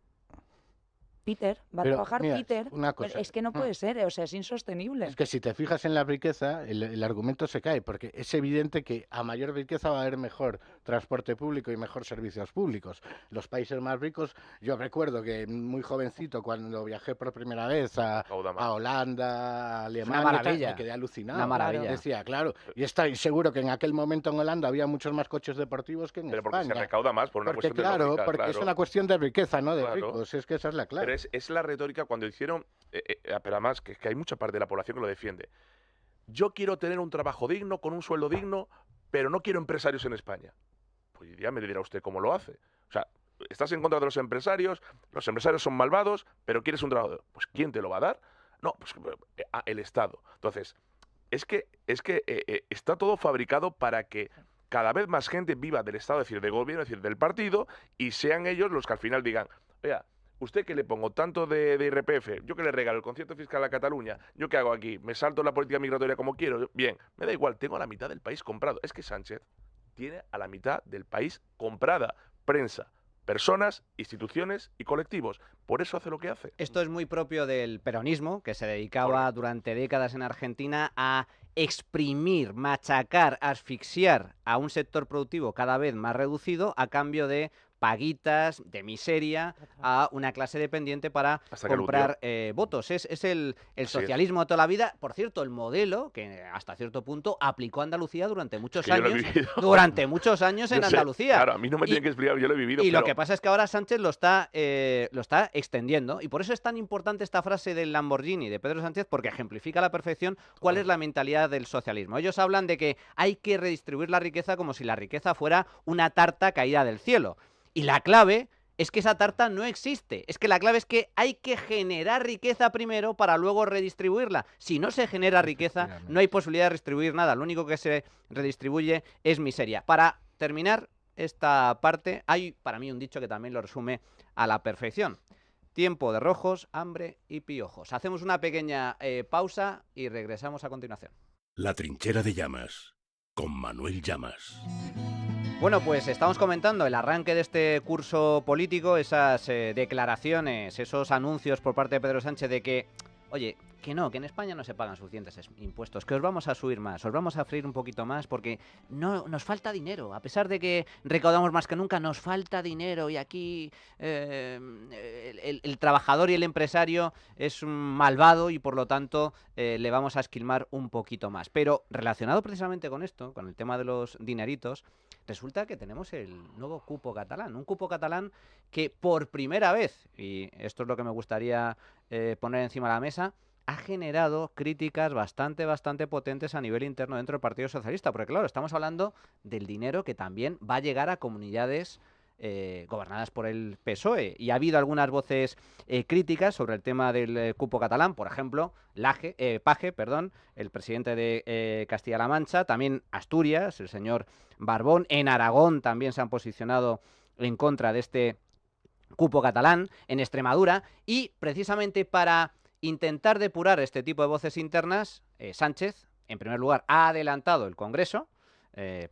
va a trabajar. Mira, Peter. una cosa. Es que no puede ser, o sea, es insostenible. Es que si te fijas en la riqueza, el argumento se cae, porque es evidente que a mayor riqueza va a haber mejor transporte público y mejor servicios públicos. Los países más ricos, yo recuerdo que muy jovencito, cuando viajé por primera vez a Holanda, a Alemania, me quedé alucinado. Una maravilla. Decía, claro, y seguro que en aquel momento en Holanda había muchos más coches deportivos que en España. Pero porque se recauda más por una cuestión de lógica, porque es una cuestión de riqueza, no de ricos, es que esa es la clave. Pero es la retórica cuando hicieron, pero además que hay mucha parte de la población que lo defiende. Yo quiero tener un trabajo digno, con un sueldo digno, pero no quiero empresarios en España. Pues ya me dirá usted cómo lo hace. O sea, estás en contra de los empresarios son malvados, pero quieres un trabajo. Pues ¿quién te lo va a dar? No, pues el Estado. Entonces, es que está todo fabricado para que cada vez más gente viva del Estado, es decir, del gobierno, es decir, del partido, y sean ellos los que al final digan, oiga, ¿usted que le pongo tanto de IRPF? Yo que le regalo el concierto fiscal a Cataluña, ¿yo qué hago aquí? ¿Me salto la política migratoria como quiero? Bien, me da igual, tengo a la mitad del país comprado. Es que Sánchez tiene a la mitad del país comprada. Prensa, personas, instituciones y colectivos. Por eso hace lo que hace. Esto es muy propio del peronismo, que se dedicaba durante décadas en Argentina a exprimir, machacar, asfixiar a un sector productivo cada vez más reducido a cambio de paguitas, de miseria, a una clase dependiente para comprar votos. Es el socialismo de toda la vida. Por cierto, el modelo que hasta cierto punto aplicó Andalucía durante muchos años. Durante muchos años en Andalucía. Claro, a mí no me tienen que explicar, yo lo he vivido. Y lo que pasa es que ahora Sánchez lo está extendiendo. Y por eso es tan importante esta frase del Lamborghini de Pedro Sánchez, porque ejemplifica a la perfección cuál es la mentalidad del socialismo. Ellos hablan de que hay que redistribuir la riqueza como si la riqueza fuera una tarta caída del cielo. Y la clave es que esa tarta no existe. Es que la clave es que hay que generar riqueza primero para luego redistribuirla. Si no se genera riqueza, no hay posibilidad de redistribuir nada. Lo único que se redistribuye es miseria. Para terminar esta parte, hay para mí un dicho que también lo resume a la perfección. Tiempo de rojos, hambre y piojos. Hacemos una pequeña pausa y regresamos a continuación. La trinchera de Llamas, con Manuel Llamas. Bueno, pues estamos comentando el arranque de este curso político, esas declaraciones, esos anuncios por parte de Pedro Sánchez de que, oye, que en España no se pagan suficientes impuestos, que os vamos a subir más, os vamos a freír un poquito más porque no nos falta dinero. A pesar de que recaudamos más que nunca, nos falta dinero y aquí el trabajador y el empresario es un malvado y por lo tanto le vamos a esquilmar un poquito más. Pero relacionado precisamente con esto, con el tema de los dineritos, resulta que tenemos el nuevo cupo catalán, un cupo catalán que por primera vez, y esto es lo que me gustaría poner encima de la mesa, ha generado críticas bastante potentes a nivel interno dentro del Partido Socialista, porque claro, estamos hablando del dinero que también va a llegar a comunidades gobernadas por el PSOE, y ha habido algunas voces críticas sobre el tema del cupo catalán, por ejemplo, Page, el presidente de Castilla-La Mancha, también Asturias, el señor Barbón, en Aragón también se han posicionado en contra de este cupo catalán, en Extremadura, y precisamente para intentar depurar este tipo de voces internas, Sánchez, en primer lugar, ha adelantado el Congreso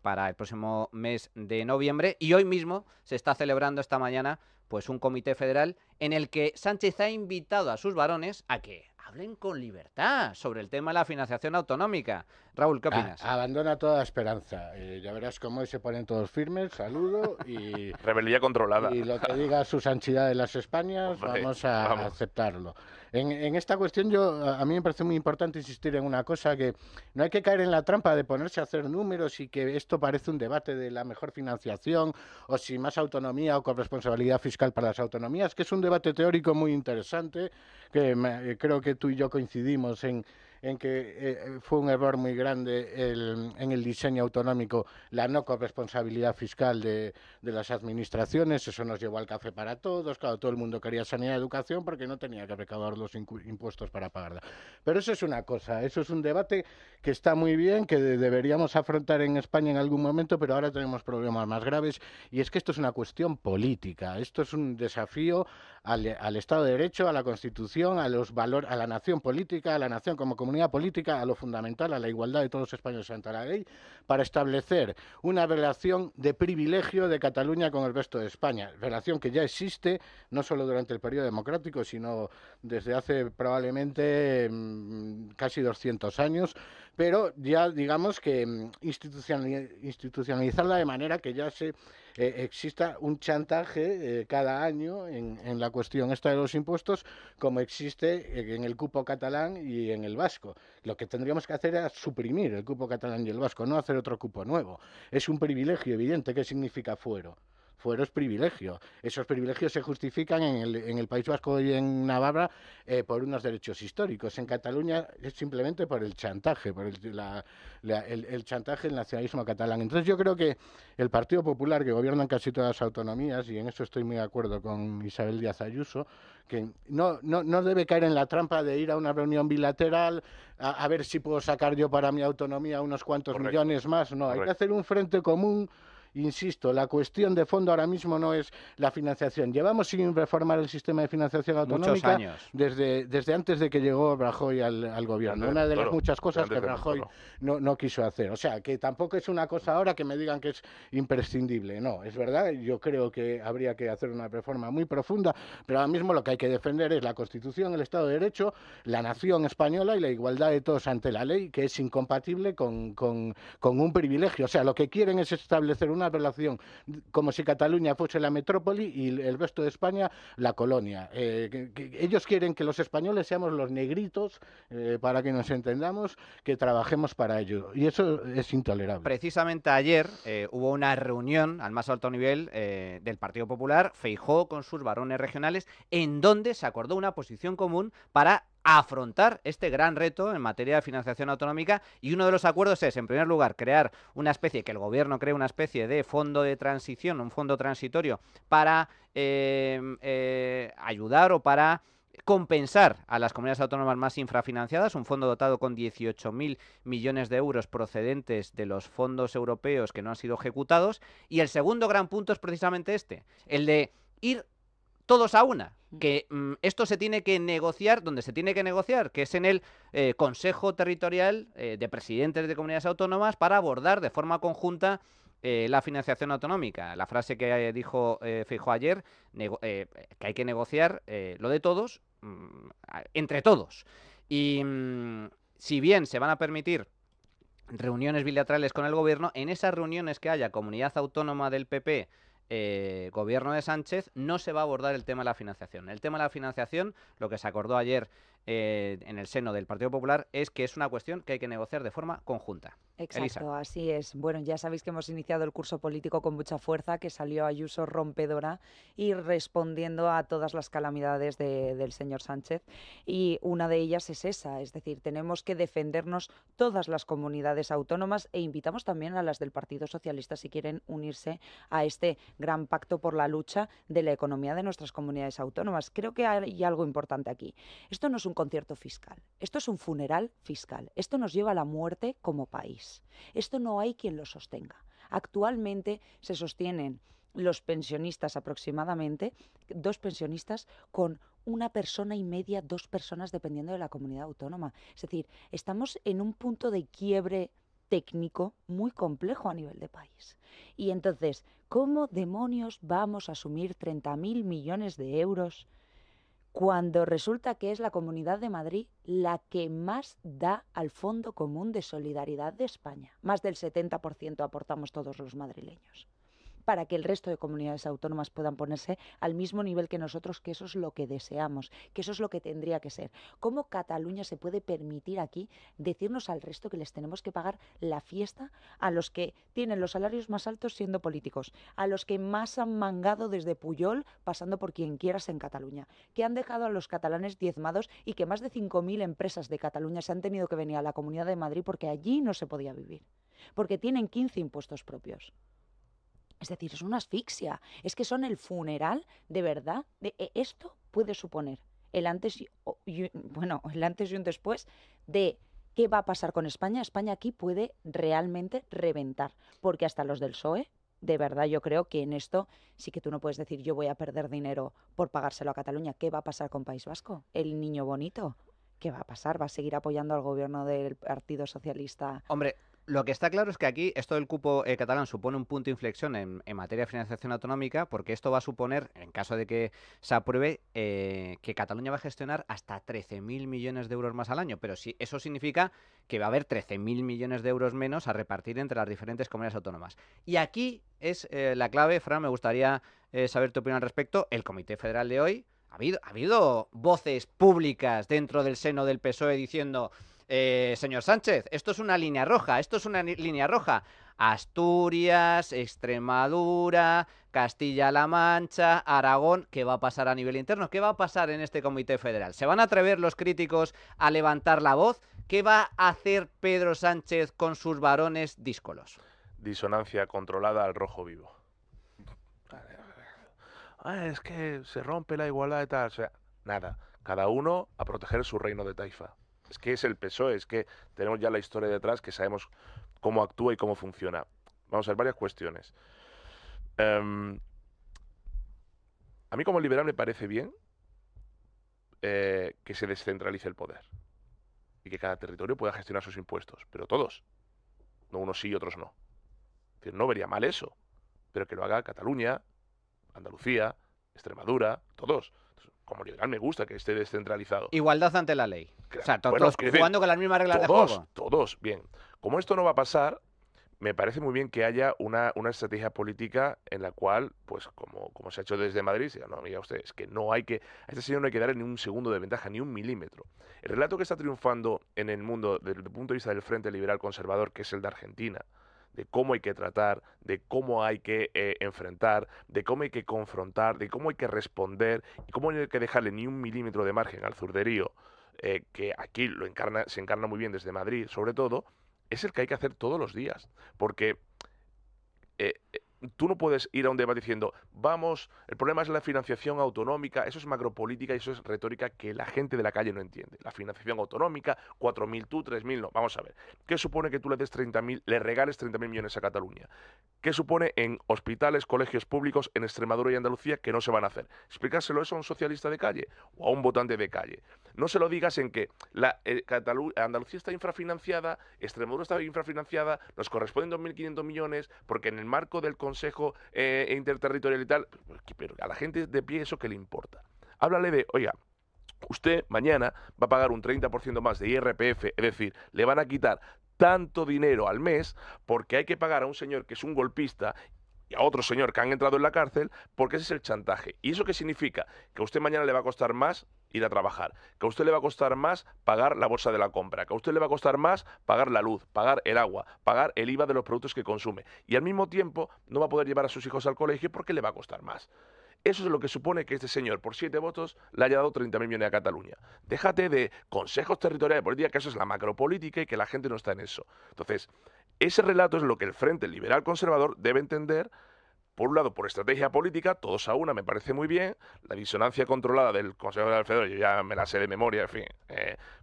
para el próximo mes de noviembre, y hoy mismo se está celebrando esta mañana pues un comité federal en el que Sánchez ha invitado a sus varones a que hablen con libertad sobre el tema de la financiación autonómica. Raúl, ¿qué opinas? Abandona toda esperanza. Ya verás cómo hoy se ponen todos firmes, saludo y... Rebeldía controlada. Y lo que diga su santidad de las Españas, vamos a aceptarlo. En esta cuestión a mí me parece muy importante insistir en una cosa, que no hay que caer en la trampa de ponerse a hacer números y que esto parece un debate de la mejor financiación o si más autonomía o corresponsabilidad fiscal para las autonomías, que es un debate teórico muy interesante, que creo que tú y yo coincidimos en que fue un error muy grande en el diseño autonómico la no corresponsabilidad fiscal de las administraciones. Eso nos llevó al café para todos. Claro, todo el mundo quería sanidad y educación porque no tenía que recaudar los impuestos para pagarla. Pero eso es una cosa, eso es un debate que está muy bien, que deberíamos afrontar en España en algún momento, pero ahora tenemos problemas más graves, y es que esto es una cuestión política. Esto es un desafío al Estado de Derecho, a la Constitución, a la nación política, a la nación como comunidad política, a lo fundamental, a la igualdad de todos los españoles ante la ley, para establecer una relación de privilegio de Cataluña con el resto de España. Relación que ya existe, no solo durante el periodo democrático, sino desde hace probablemente casi 200 años, pero ya digamos que institucionalizarla de manera que ya exista un chantaje cada año en la cuestión esta de los impuestos, como existe en el cupo catalán y en el vasco. Lo que tendríamos que hacer es suprimir el cupo catalán y el vasco, no hacer otro cupo nuevo. Es un privilegio evidente. ¿Qué significa fuero? Fuero es privilegio. Esos privilegios se justifican en el País Vasco y en Navarra por unos derechos históricos. En Cataluña es simplemente por el chantaje, por el chantaje del nacionalismo catalán. Entonces yo creo que el Partido Popular, que gobierna en casi todas las autonomías, y en eso estoy muy de acuerdo con Isabel Díaz Ayuso, que no debe caer en la trampa de ir a una reunión bilateral a ver si puedo sacar yo para mi autonomía unos cuantos millones más. No, hay que hacer un frente común. Insisto, la cuestión de fondo ahora mismo no es la financiación. Llevamos sin reformar el sistema de financiación autonómica desde antes de que llegó Rajoy al gobierno. Una de las muchas cosas que Rajoy no quiso hacer. O sea, que tampoco es una cosa ahora que me digan que es imprescindible. No, es verdad, yo creo que habría que hacer una reforma muy profunda, pero ahora mismo lo que hay que defender es la Constitución, el Estado de Derecho, la nación española y la igualdad de todos ante la ley, que es incompatible con un privilegio. O sea, lo que quieren es establecer una relación como si Cataluña fuese la metrópoli y el resto de España la colonia. Ellos quieren que los españoles seamos los negritos, para que nos entendamos, que trabajemos para ello. Y eso es intolerable. Precisamente ayer hubo una reunión al más alto nivel del Partido Popular, Feijóo con sus varones regionales, en donde se acordó una posición común para afrontar este gran reto en materia de financiación autonómica, y uno de los acuerdos es, en primer lugar, crear una especie, que el gobierno cree una especie de fondo de transición, un fondo transitorio para ayudar o para compensar a las comunidades autónomas más infrafinanciadas, un fondo dotado con 18.000 millones de euros procedentes de los fondos europeos que no han sido ejecutados. Y el segundo gran punto es precisamente este, el de ir todos a una, que esto se tiene que negociar donde se tiene que negociar, que es en el Consejo Territorial de Presidentes de Comunidades Autónomas, para abordar de forma conjunta la financiación autonómica. La frase que dijo Feijóo ayer, que hay que negociar lo de todos, entre todos. Y si bien se van a permitir reuniones bilaterales con el gobierno, en esas reuniones que haya comunidad autónoma del PP, gobierno de Sánchez, no se va a abordar el tema de la financiación. El tema de la financiación, lo que se acordó ayer en el seno del Partido Popular, es que es una cuestión que hay que negociar de forma conjunta. Exacto, Elisa. así es. Bueno, ya sabéis que hemos iniciado el curso político con mucha fuerza, que salió Ayuso rompedora y respondiendo a todas las calamidades del señor Sánchez. Y una de ellas es esa, es decir, tenemos que defendernos todas las comunidades autónomas, e invitamos también a las del Partido Socialista si quieren unirse a este gran pacto por la lucha de la economía de nuestras comunidades autónomas. Creo que hay algo importante aquí. Esto no es un concierto fiscal, esto es un funeral fiscal. Esto nos lleva a la muerte como país. Esto no hay quien lo sostenga. Actualmente se sostienen los pensionistas aproximadamente, 2 pensionistas con 1,5 personas, 2 personas dependiendo de la comunidad autónoma. Es decir, estamos en un punto de quiebre técnico muy complejo a nivel de país. Y entonces, ¿cómo demonios vamos a asumir 30.000 millones de euros cuando resulta que es la Comunidad de Madrid la que más da al Fondo Común de Solidaridad de España? Más del 70% aportamos todos los madrileños, para que el resto de comunidades autónomas puedan ponerse al mismo nivel que nosotros, que eso es lo que deseamos, que eso es lo que tendría que ser. ¿Cómo Cataluña se puede permitir aquí decirnos al resto que les tenemos que pagar la fiesta a los que tienen los salarios más altos siendo políticos, a los que más han mangado desde Pujol, pasando por quien quieras en Cataluña, que han dejado a los catalanes diezmados, y que más de 5.000 empresas de Cataluña se han tenido que venir a la Comunidad de Madrid porque allí no se podía vivir, porque tienen 15 impuestos propios? Es decir, es una asfixia, es que son el funeral de verdad. Esto puede suponer el antes y un después de qué va a pasar con España. España aquí puede realmente reventar, porque hasta los del PSOE, de verdad yo creo que en esto sí que tú no puedes decir yo voy a perder dinero por pagárselo a Cataluña. ¿Qué va a pasar con País Vasco? El niño bonito. ¿Qué va a pasar? ¿Va a seguir apoyando al gobierno del Partido Socialista? Hombre, Lo que está claro es que aquí esto del cupo catalán supone un punto de inflexión en materia de financiación autonómica, porque esto va a suponer, en caso de que se apruebe, que Cataluña va a gestionar hasta 13.000 millones de euros más al año. Pero si eso significa que va a haber 13.000 millones de euros menos a repartir entre las diferentes comunidades autónomas. Y aquí es la clave, Fran, me gustaría saber tu opinión al respecto. El Comité Federal de hoy, ha habido voces públicas dentro del seno del PSOE diciendo... señor Sánchez, esto es una línea roja, línea roja. Asturias, Extremadura, Castilla-La Mancha, Aragón, ¿qué va a pasar a nivel interno? ¿Qué va a pasar en este Comité Federal? ¿Se van a atrever los críticos a levantar la voz? ¿Qué va a hacer Pedro Sánchez con sus varones díscolos? Disonancia controlada al rojo vivo. Es que se rompe la igualdad y tal. O sea, nada. Cada uno a proteger su reino de taifa. Es que es el PSOE, es que tenemos ya la historia detrás, que sabemos cómo actúa y cómo funciona. Vamos a ver varias cuestiones. A mí como liberal me parece bien que se descentralice el poder y que cada territorio pueda gestionar sus impuestos, pero todos. No unos sí y otros no. Es decir, no vería mal eso, pero que lo haga Cataluña, Andalucía, Extremadura, todos. Como liberal me gusta que esté descentralizado. Igualdad ante la ley. Claro, o sea, bueno, todos jugando con las mismas reglas de juego. Todos, bien. Como esto no va a pasar, me parece muy bien que haya una estrategia política en la cual, pues como se ha hecho desde Madrid, no, mira usted, es que no hay que, a este señor no hay que darle ni un segundo de ventaja, ni un milímetro. El relato que está triunfando en el mundo desde el punto de vista del Frente Liberal Conservador, que es el de Argentina, de cómo hay que tratar, de cómo hay que enfrentar, de cómo hay que confrontar, de cómo hay que responder y cómo no hay que dejarle ni un milímetro de margen al zurderío, que aquí se encarna muy bien desde Madrid, sobre todo, es el que hay que hacer todos los días. Porque tú no puedes ir a un debate diciendo, vamos, el problema es la financiación autonómica, eso es macropolítica y eso es retórica que la gente de la calle no entiende. La financiación autonómica, 4.000 tú, 3.000 no. Vamos a ver, ¿qué supone que tú le des 30.000, le regales 30.000 millones a Cataluña? ¿Qué supone en hospitales, colegios públicos en Extremadura y Andalucía que no se van a hacer? Explicárselo eso a un socialista de calle o a un votante de calle. No se lo digas en que Andalucía está infrafinanciada, Extremadura está infrafinanciada, nos corresponden 2.500 millones porque en el marco del Consejo Interterritorial y tal, pero a la gente de pie eso que le importa. Háblale de, oiga, usted mañana va a pagar un 30% más de IRPF, es decir, le van a quitar tanto dinero al mes porque hay que pagar a un señor que es un golpista y a otro señor que han entrado en la cárcel, porque ese es el chantaje. ¿Y eso qué significa? Que a usted mañana le va a costar más ir a trabajar, que a usted le va a costar más pagar la bolsa de la compra, que a usted le va a costar más pagar la luz, pagar el agua, pagar el IVA de los productos que consume. Y al mismo tiempo no va a poder llevar a sus hijos al colegio porque le va a costar más. Eso es lo que supone que este señor, por 7 votos, le haya dado 30.000 millones a Cataluña. Déjate de consejos territoriales de política, que eso es la macropolítica y que la gente no está en eso. Entonces, ese relato es lo que el Frente Liberal Conservador debe entender. Por un lado, por estrategia política, todos a una, me parece muy bien. La disonancia controlada del Consejo General Federal, yo ya me la sé de memoria, en fin.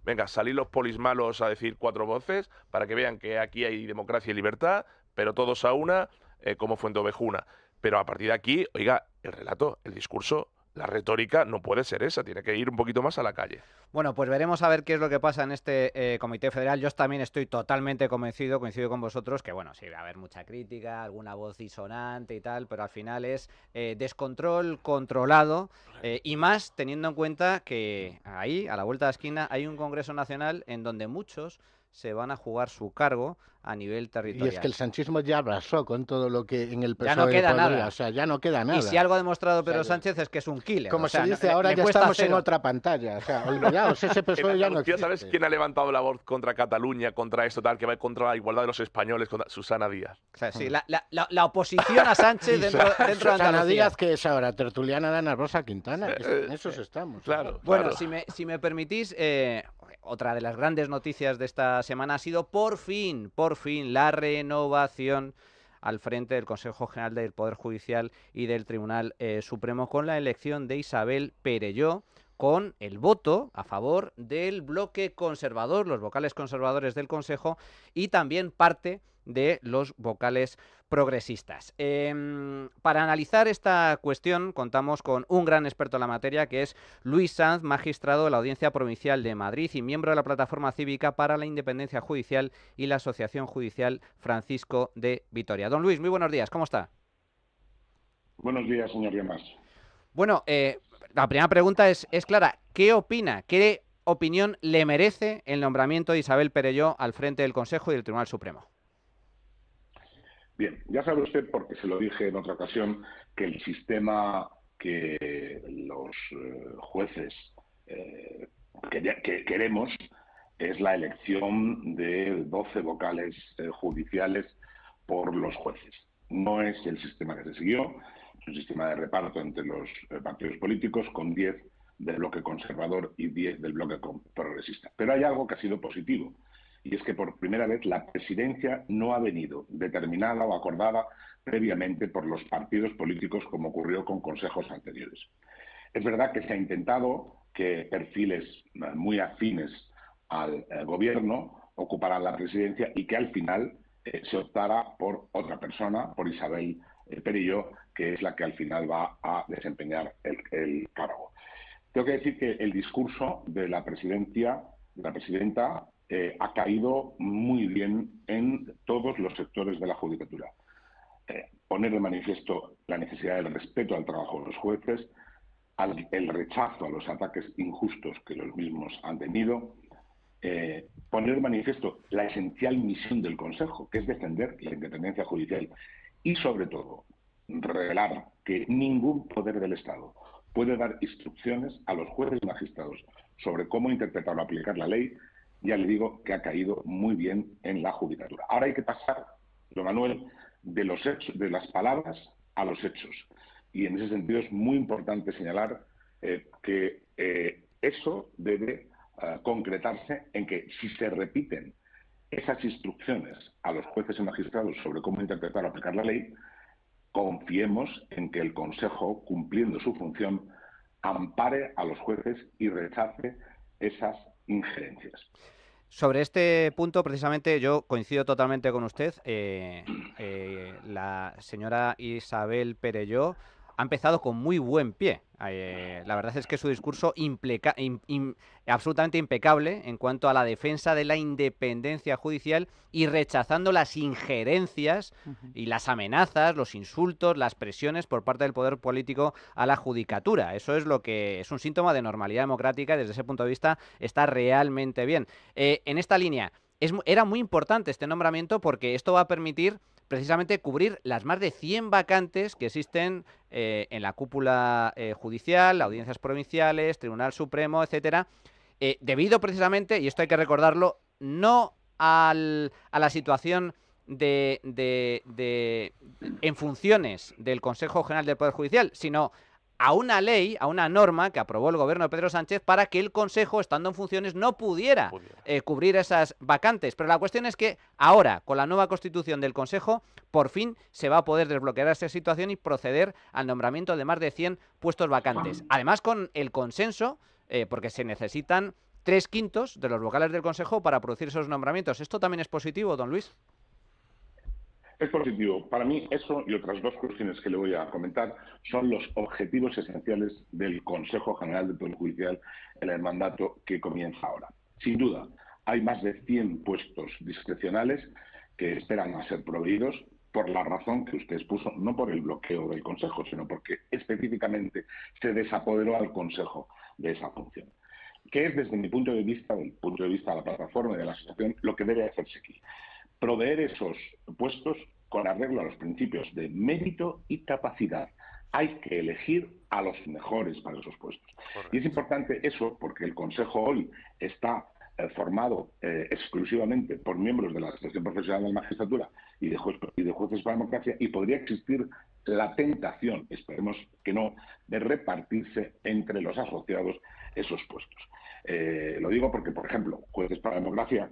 Venga, salir los polis malos a decir 4 voces para que vean que aquí hay democracia y libertad, pero todos a una, como Fuenteovejuna. Pero a partir de aquí, oiga, el relato, el discurso, la retórica no puede ser esa, tiene que ir un poquito más a la calle. Bueno, pues veremos a ver qué es lo que pasa en este Comité Federal. Yo también estoy totalmente coincido con vosotros, que bueno, sí, va a haber mucha crítica, alguna voz disonante y tal, pero al final es descontrol controlado y más teniendo en cuenta que ahí, a la vuelta de la esquina, hay un Congreso Nacional en donde muchos se van a jugar su cargo a nivel territorial. Y es que el sanchismo ya arrasó con todo lo que en el PSOE ya no queda podría, nada. O sea, ya no queda nada. Y si algo ha demostrado Pedro Sánchez es que es un killer. Como o sea, se dice, ahora ya estamos en otra pantalla. O sea, olvidaos, ese PSOE ya no existe. ¿Sabes quién ha levantado la voz contra Cataluña, contra esto tal, que va contra la igualdad de los españoles? Contra Susana Díaz. O sea, sí, la oposición a Sánchez dentro de Andalucía. Susana Díaz, que es ahora tertuliana de Ana Rosa Quintana. En esos estamos. Claro. Bueno, claro. Si me permitís, otra de las grandes noticias de esta semana ha sido por fin, la renovación al frente del Consejo General del Poder Judicial y del Tribunal Supremo con la elección de Isabel Perelló, con el voto a favor del bloque conservador, los vocales conservadores del Consejo y también parte de los vocales progresistas. Para analizar esta cuestión contamos con un gran experto en la materia, que es Luis Sanz, magistrado de la Audiencia Provincial de Madrid y miembro de la Plataforma Cívica para la Independencia Judicial y la Asociación Judicial Francisco de Vitoria. Don Luis, muy buenos días, ¿cómo está? Buenos días, señor Llamas. Bueno, la primera pregunta es clara. ¿Qué opina? ¿Qué opinión le merece el nombramiento de Isabel Perelló al frente del Consejo y del Tribunal Supremo? Bien, ya sabe usted, porque se lo dije en otra ocasión, que el sistema que los jueces que queremos es la elección de 12 vocales judiciales por los jueces. No es el sistema que se siguió, es un sistema de reparto entre los partidos políticos, con 10 del bloque conservador y 10 del bloque progresista. Pero hay algo que ha sido positivo, y es que por primera vez la presidencia no ha venido determinada o acordada previamente por los partidos políticos, como ocurrió con consejos anteriores. Es verdad que se ha intentado que perfiles muy afines al gobierno ocuparan la presidencia y que al final se optara por otra persona, por Isabel Perelló, que es la que al final va a desempeñar el cargo. Tengo que decir que el discurso de la presidenta ha caído muy bien en todos los sectores de la judicatura. Poner de manifiesto la necesidad del respeto al trabajo de los jueces, el rechazo a los ataques injustos que los mismos han tenido, poner de manifiesto la esencial misión del Consejo, que es defender la independencia judicial, y sobre todo revelar que ningún poder del Estado puede dar instrucciones a los jueces y magistrados sobre cómo interpretar o aplicar la ley. Ya le digo que ha caído muy bien en la judicatura. Ahora hay que pasar, don Manuel, de los hechos, de las palabras a los hechos. Y en ese sentido es muy importante señalar que eso debe concretarse en que si se repiten esas instrucciones a los jueces y magistrados sobre cómo interpretar o aplicar la ley, confiemos en que el Consejo, cumpliendo su función, ampare a los jueces y rechace esas injerencias. Sobre este punto, precisamente, yo coincido totalmente con usted. La señora Isabel Perelló ha empezado con muy buen pie. La verdad es que su discurso absolutamente impecable en cuanto a la defensa de la independencia judicial y rechazando las injerencias y las amenazas, los insultos, las presiones por parte del poder político a la judicatura. Eso es lo que es un síntoma de normalidad democrática y desde ese punto de vista está realmente bien. En esta línea, era muy importante este nombramiento porque esto va a permitir precisamente cubrir las más de 100 vacantes que existen en la cúpula judicial, audiencias provinciales, Tribunal Supremo, etcétera, debido precisamente, y esto hay que recordarlo, no a la situación en funciones del Consejo General del Poder Judicial, sino a una ley, a una norma que aprobó el gobierno de Pedro Sánchez para que el Consejo, estando en funciones, no pudiera cubrir esas vacantes. Pero la cuestión es que ahora, con la nueva constitución del Consejo, por fin se va a poder desbloquear esa situación y proceder al nombramiento de más de 100 puestos vacantes. Además, con el consenso, porque se necesitan 3/5 de los vocales del Consejo para producir esos nombramientos. ¿Esto también es positivo, don Luis? Es positivo. Para mí, eso y otras dos cuestiones que le voy a comentar son los objetivos esenciales del Consejo General del Poder Judicial en el mandato que comienza ahora. Sin duda, hay más de 100 puestos discrecionales que esperan a ser proveídos por la razón que usted expuso, no por el bloqueo del Consejo, sino porque específicamente se desapoderó al Consejo de esa función. Que es, desde mi punto de vista, del punto de vista de la plataforma y de la asociación, lo que debe hacerse aquí. Proveer esos puestos con arreglo a los principios de mérito y capacidad. Hay que elegir a los mejores para esos puestos. Correcto. Y es importante eso porque el Consejo hoy está formado exclusivamente por miembros de la Asociación Profesional de la Magistratura y de Jueces para la Democracia, y podría existir la tentación, esperemos que no, de repartirse entre los asociados esos puestos. Lo digo porque, por ejemplo, Jueces para la Democracia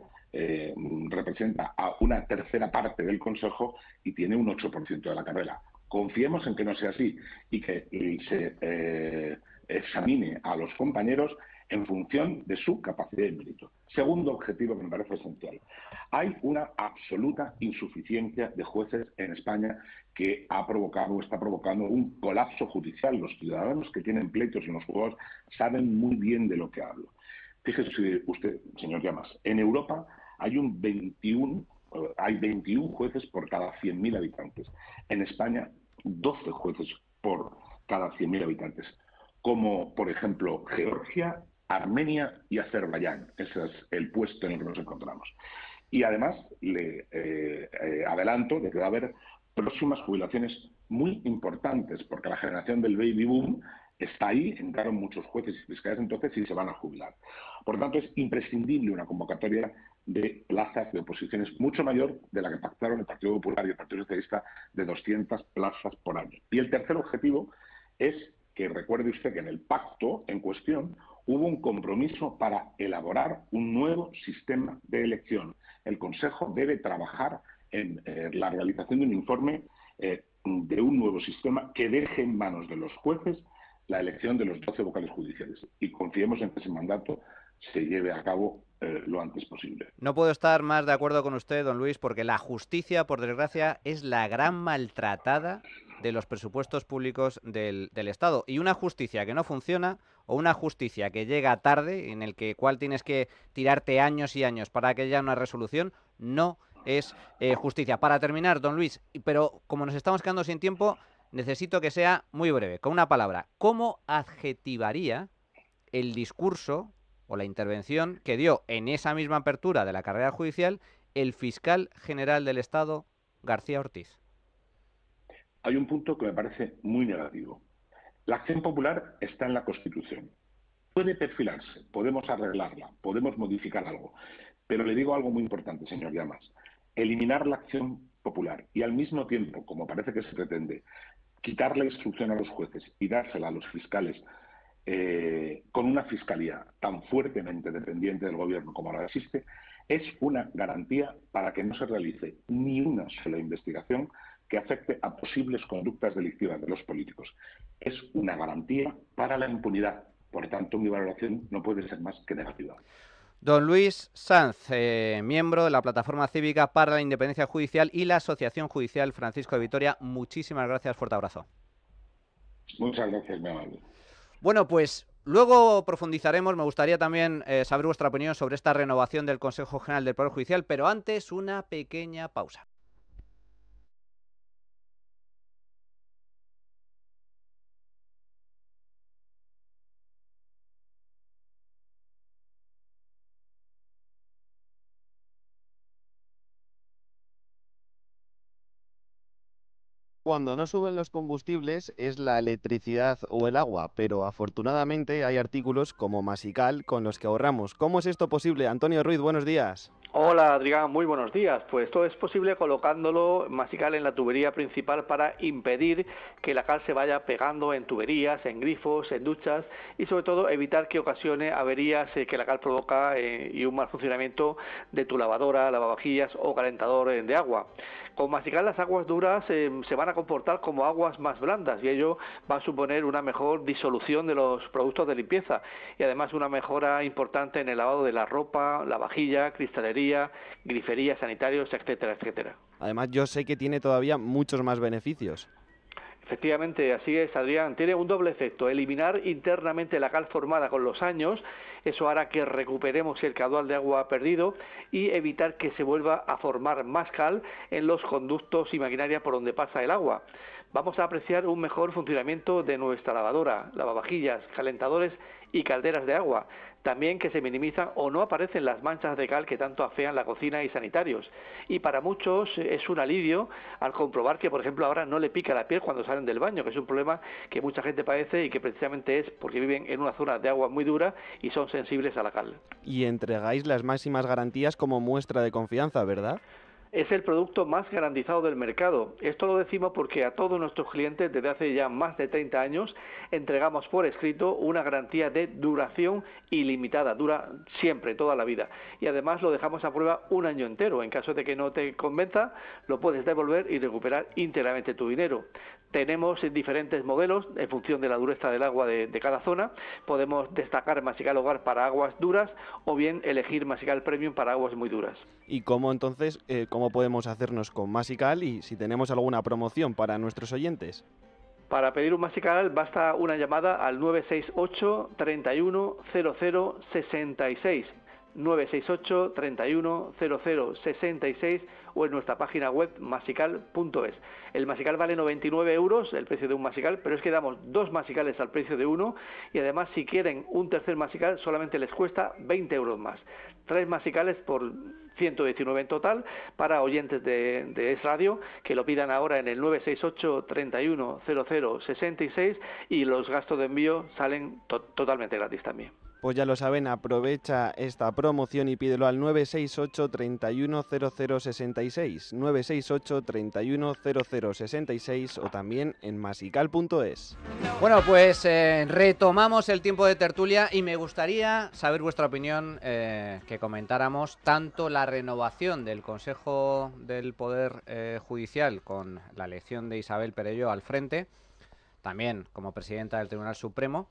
representa a una tercera parte del Consejo y tiene un 8% de la carrera. Confiemos en que no sea así y que se examine a los compañeros en función de su capacidad y mérito. Segundo objetivo que me parece esencial. Hay una absoluta insuficiencia de jueces en España que ha provocado o está provocando un colapso judicial. Los ciudadanos que tienen pleitos en los juzgados saben muy bien de lo que hablo. Fíjese usted, señor Llamas, en Europa hay 21 jueces por cada 100.000 habitantes. En España, 12 jueces por cada 100.000 habitantes. Como, por ejemplo, Georgia, Armenia y Azerbaiyán. Ese es el puesto en el que nos encontramos. Y además, le adelanto de que va a haber próximas jubilaciones muy importantes, porque la generación del baby boom está ahí, entraron muchos jueces y fiscales entonces y se van a jubilar. Por lo tanto, es imprescindible una convocatoria de plazas de oposiciones mucho mayor de la que pactaron el Partido Popular y el Partido Socialista, de 200 plazas por año. Y el tercer objetivo es que recuerde usted que en el pacto en cuestión hubo un compromiso para elaborar un nuevo sistema de elección. El Consejo debe trabajar en la realización de un informe de un nuevo sistema que deje en manos de los jueces la elección de los 12 vocales judiciales. Y confiemos en que ese mandato se lleve a cabo lo antes posible. No puedo estar más de acuerdo con usted, don Luis, porque la justicia, por desgracia, es la gran maltratada de los presupuestos públicos del Estado. Y una justicia que no funciona, o una justicia que llega tarde, en el cual tienes que tirarte años y años para que haya una resolución, no es justicia. Para terminar, don Luis, pero como nos estamos quedando sin tiempo, necesito que sea muy breve, con una palabra. ¿Cómo adjetivaría el discurso o la intervención que dio en esa misma apertura de la carrera judicial el fiscal general del Estado, García Ortiz? Hay un punto que me parece muy negativo. La acción popular está en la Constitución. Puede perfilarse, podemos arreglarla, podemos modificar algo. Pero le digo algo muy importante, señor Llamas. Eliminar la acción popular y al mismo tiempo, como parece que se pretende, quitar la instrucción a los jueces y dársela a los fiscales con una fiscalía tan fuertemente dependiente del gobierno como ahora existe, es una garantía para que no se realice ni una sola investigación que afecte a posibles conductas delictivas de los políticos. Es una garantía para la impunidad. Por tanto, mi valoración no puede ser más que negativa. Don Luis Sanz, miembro de la Plataforma Cívica para la Independencia Judicial y la Asociación Judicial Francisco de Vitoria, muchísimas gracias, fuerte abrazo. Muchas gracias, mi amable. Bueno, pues luego profundizaremos. Me gustaría también saber vuestra opinión sobre esta renovación del Consejo General del Poder Judicial, pero antes una pequeña pausa. Cuando no suben los combustibles es la electricidad o el agua, pero afortunadamente hay artículos como Masical con los que ahorramos. ¿Cómo es esto posible? Antonio Ruiz, buenos días. Hola Adrián, muy buenos días. Pues esto es posible colocándolo Masical en la tubería principal para impedir que la cal se vaya pegando en tuberías, en grifos, en duchas y sobre todo evitar que ocasione averías que la cal provoca y un mal funcionamiento de tu lavadora, lavavajillas o calentador de agua. Con Masical las aguas duras se van a comportar como aguas más blandas y ello va a suponer una mejor disolución de los productos de limpieza y además una mejora importante en el lavado de la ropa, la vajilla, cristalería, grifería, sanitarios, etcétera, etcétera. Además yo sé que tiene todavía muchos más beneficios. Efectivamente, así es, Adrián. Tiene un doble efecto: eliminar internamente la cal formada con los años, eso hará que recuperemos el caudal de agua perdido y evitar que se vuelva a formar más cal en los conductos y maquinaria por donde pasa el agua. Vamos a apreciar un mejor funcionamiento de nuestra lavadora, lavavajillas, calentadores y calderas de agua. También que se minimizan o no aparecen las manchas de cal que tanto afean la cocina y sanitarios. Y para muchos es un alivio al comprobar que, por ejemplo, ahora no le pica la piel cuando salen del baño, que es un problema que mucha gente padece y que precisamente es porque viven en una zona de agua muy dura y son sensibles a la cal. Y entregáis las máximas garantías como muestra de confianza, ¿verdad? Es el producto más garantizado del mercado. Esto lo decimos porque a todos nuestros clientes desde hace ya más de 30 años entregamos por escrito una garantía de duración ilimitada, dura siempre, toda la vida. Y además lo dejamos a prueba un año entero. En caso de que no te convenza, lo puedes devolver y recuperar íntegramente tu dinero. Tenemos diferentes modelos en función de la dureza del agua de cada zona. Podemos destacar Masical Hogar para aguas duras o bien elegir Masical Premium para aguas muy duras. ¿Y cómo entonces, cómo podemos hacernos con Masical y si tenemos alguna promoción para nuestros oyentes? Para pedir un Masical basta una llamada al 968 31 00 66. 968 31 00 66 o en nuestra página web masical.es. El Masical vale 99 euros, el precio de un Masical, pero es que damos 2 Masicales al precio de uno y además si quieren un tercer Masical solamente les cuesta 20 euros más. 3 Masicales por 119 en total para oyentes de Es Radio que lo pidan ahora en el 968 31 00 66 y los gastos de envío salen totalmente gratis también. Pues ya lo saben, aprovecha esta promoción y pídelo al 968 31 00 66, 968 31 00 66 o también en masical.es. Bueno, pues retomamos el tiempo de tertulia y me gustaría saber vuestra opinión, que comentáramos tanto la renovación del Consejo del Poder Judicial con la elección de Isabel Perelló al frente, también como presidenta del Tribunal Supremo,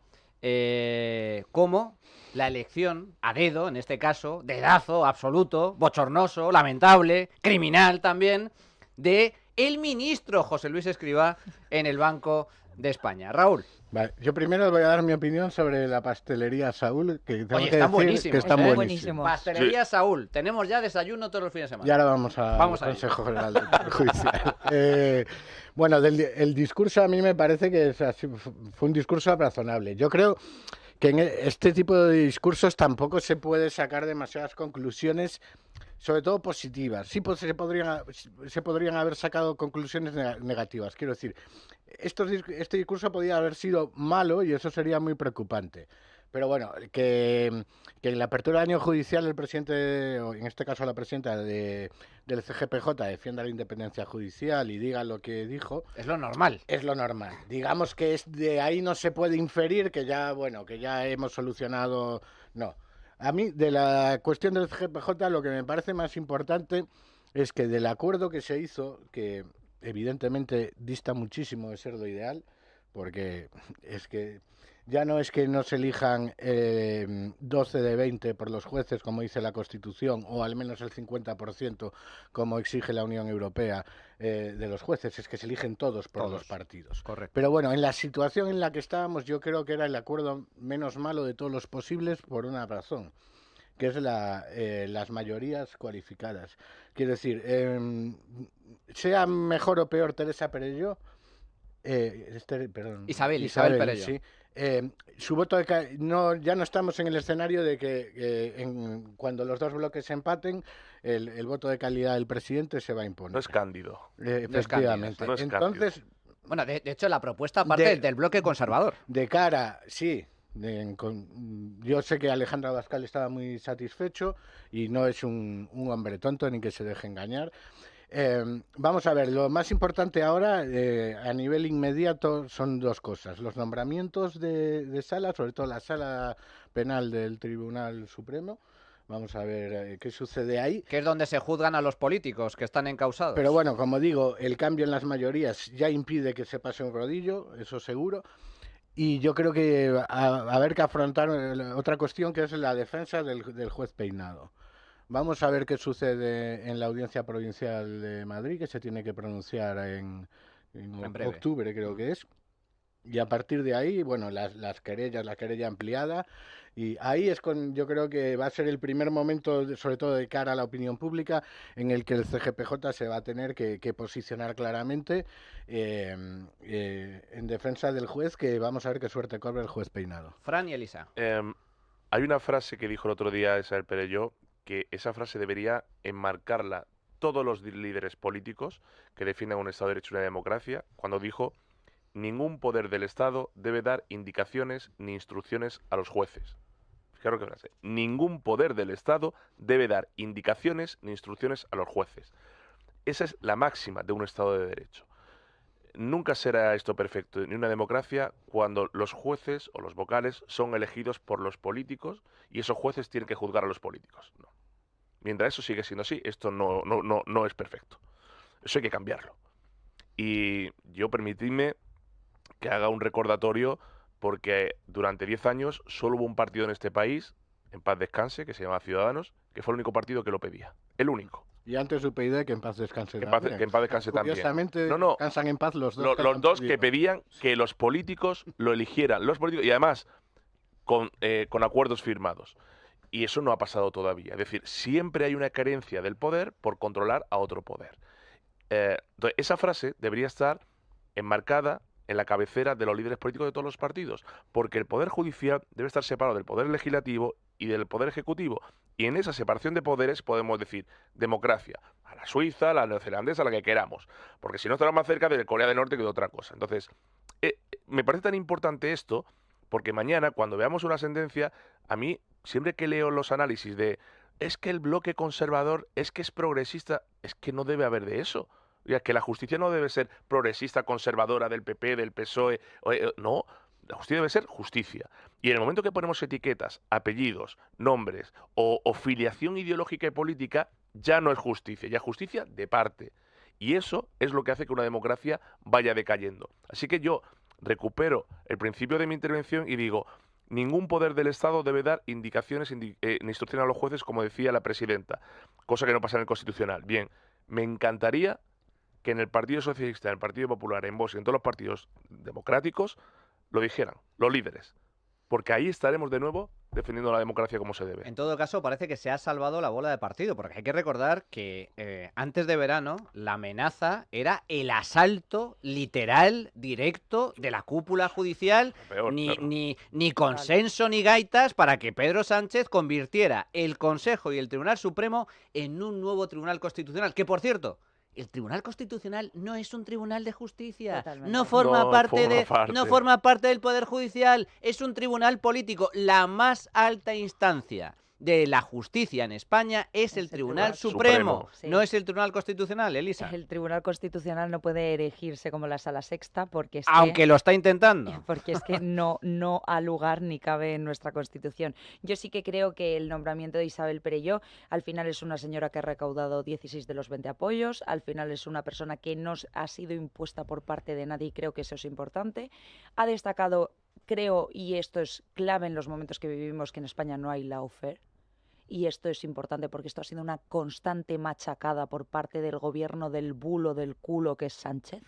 como la elección a dedo, en este caso, dedazo absoluto, bochornoso, lamentable, criminal también, de el ministro José Luis Escrivá en el Banco de España. Raúl. Vale, yo primero voy a dar mi opinión sobre la pastelería Saúl, que tengo Oye, que están decir que están buenísimos. Pastelería Saúl, tenemos ya desayuno todos los fines de semana. Y ahora vamos al Consejo General del Poder Judicial. Bueno, el discurso a mí me parece que fue un discurso razonable. Yo creo que en este tipo de discursos tampoco se puede sacar demasiadas conclusiones, sobre todo positivas. Sí, pues se podrían haber sacado conclusiones negativas. Quiero decir, este discurso podría haber sido malo y eso sería muy preocupante. Pero bueno, que en la apertura del año judicial el presidente, o en este caso la presidenta del CGPJ, defienda la independencia judicial y diga lo que dijo. Es lo normal. Es lo normal. Digamos que de ahí no se puede inferir que ya hemos solucionado. No. A mí, de la cuestión del CGPJ, lo que me parece más importante es que del acuerdo que se hizo, que evidentemente dista muchísimo de ser lo ideal, porque es que ya no es que no se elijan 12 de 20 por los jueces, como dice la Constitución, o al menos el 50%, como exige la Unión Europea, de los jueces, es que se eligen todos por los partidos. Correcto. Pero bueno, en la situación en la que estábamos, yo creo que era el acuerdo menos malo de todos los posibles por una razón, que es las mayorías cualificadas. Quiero decir, sea mejor o peor Teresa Perelló, Isabel Perelló. Sí. Su voto ya no estamos en el escenario de que cuando los dos bloques empaten, el voto de calidad del presidente se va a imponer. No es cándido. Efectivamente. No es Entonces, cándido. Bueno, de hecho, la propuesta parte del bloque conservador. De cara, sí. Yo sé que Alejandro Abascal estaba muy satisfecho y no es un hombre tonto ni que se deje engañar. Vamos a ver, lo más importante ahora a nivel inmediato son dos cosas: los nombramientos de sala, sobre todo la sala penal del Tribunal Supremo. Vamos a ver qué sucede ahí. Que es donde se juzgan a los políticos que están encausados. Pero bueno, como digo, el cambio en las mayorías ya impide que se pase un rodillo, eso seguro. Y yo creo que va a haber que afrontar otra cuestión, que es la defensa del juez Peinado. Vamos a ver qué sucede en la Audiencia Provincial de Madrid, que se tiene que pronunciar en octubre, creo que es. Y a partir de ahí, bueno, las querellas, la querella ampliada. Y ahí yo creo que va a ser el primer momento, sobre todo de cara a la opinión pública, en el que el CGPJ se va a tener que posicionar claramente en defensa del juez, que vamos a ver qué suerte corre el juez Peinado. Fran y Elisa. Hay una frase que dijo el otro día Isabel Perelló, que esa frase debería enmarcarla todos los líderes políticos que defiendan un Estado de Derecho y una democracia, cuando dijo: ningún poder del Estado debe dar indicaciones ni instrucciones a los jueces. Fijaros qué frase. Ningún poder del Estado debe dar indicaciones ni instrucciones a los jueces. Esa es la máxima de un Estado de Derecho. Nunca será esto perfecto ni una democracia cuando los jueces o los vocales son elegidos por los políticos y esos jueces tienen que juzgar a los políticos. No. Mientras eso sigue siendo así, esto no es perfecto. Eso hay que cambiarlo. Y yo permitidme que haga un recordatorio, porque durante 10 años solo hubo un partido en este país, en paz descanse, que se llama Ciudadanos, que fue el único partido que lo pedía. El único. Y antes UPyD, que en paz descanse también. Que en paz descanse también. Curiosamente, descansan en paz los dos. Los dos que pedían que los políticos lo eligieran. Los políticos, y además con acuerdos firmados. Y eso no ha pasado todavía. Es decir, siempre hay una carencia del poder por controlar a otro poder. Entonces, esa frase debería estar enmarcada en la cabecera de los líderes políticos de todos los partidos, porque el poder judicial debe estar separado del poder legislativo y del poder ejecutivo. Y en esa separación de poderes podemos decir democracia, a la suiza, a la neozelandesa, a la que queramos, porque si no estará más cerca de Corea del Norte que de otra cosa. Entonces, me parece tan importante esto, porque mañana, cuando veamos una sentencia, a mí, siempre que leo los análisis de es que el bloque conservador es que es progresista, es que no debe haber de eso. Ya que la justicia no debe ser progresista, conservadora, del PP, del PSOE. No, la justicia debe ser justicia. Y en el momento que ponemos etiquetas, apellidos, nombres o filiación ideológica y política, ya no es justicia, ya es justicia de parte. Y eso es lo que hace que una democracia vaya decayendo. Así que yo recupero el principio de mi intervención y digo, ningún poder del Estado debe dar indicaciones ni instrucciones a los jueces, como decía la presidenta, cosa que no pasa en el Constitucional. Bien, me encantaría que en el Partido Socialista, en el Partido Popular, en Vox y en todos los partidos democráticos lo dijeran, los líderes, porque ahí estaremos de nuevo defendiendo la democracia como se debe. En todo caso, parece que se ha salvado la bola de partido, porque hay que recordar que antes de verano la amenaza era el asalto literal, directo, de la cúpula judicial, ni consenso ni gaitas para que Pedro Sánchez convirtiera el Consejo y el Tribunal Supremo en un nuevo Tribunal Constitucional, que por cierto, el Tribunal Constitucional no es un tribunal de justicia, no forma parte del Poder Judicial, es un tribunal político. La más alta instancia de la justicia en España es el Tribunal Supremo. Sí. No es el Tribunal Constitucional, Elisa. El Tribunal Constitucional no puede erigirse como la Sala Sexta porque es aunque lo está intentando. Porque es que no ha lugar ni cabe en nuestra Constitución. Yo sí que creo que el nombramiento de Isabel Perelló al final es una señora que ha recaudado 16 de los 20 apoyos, al final es una persona que no ha sido impuesta por parte de nadie y creo que eso es importante. Ha destacado, creo, y esto es clave en los momentos que vivimos, que en España no hay lawfare. Y esto es importante porque esto ha sido una constante machacada por parte del gobierno del bulo del culo que es Sánchez,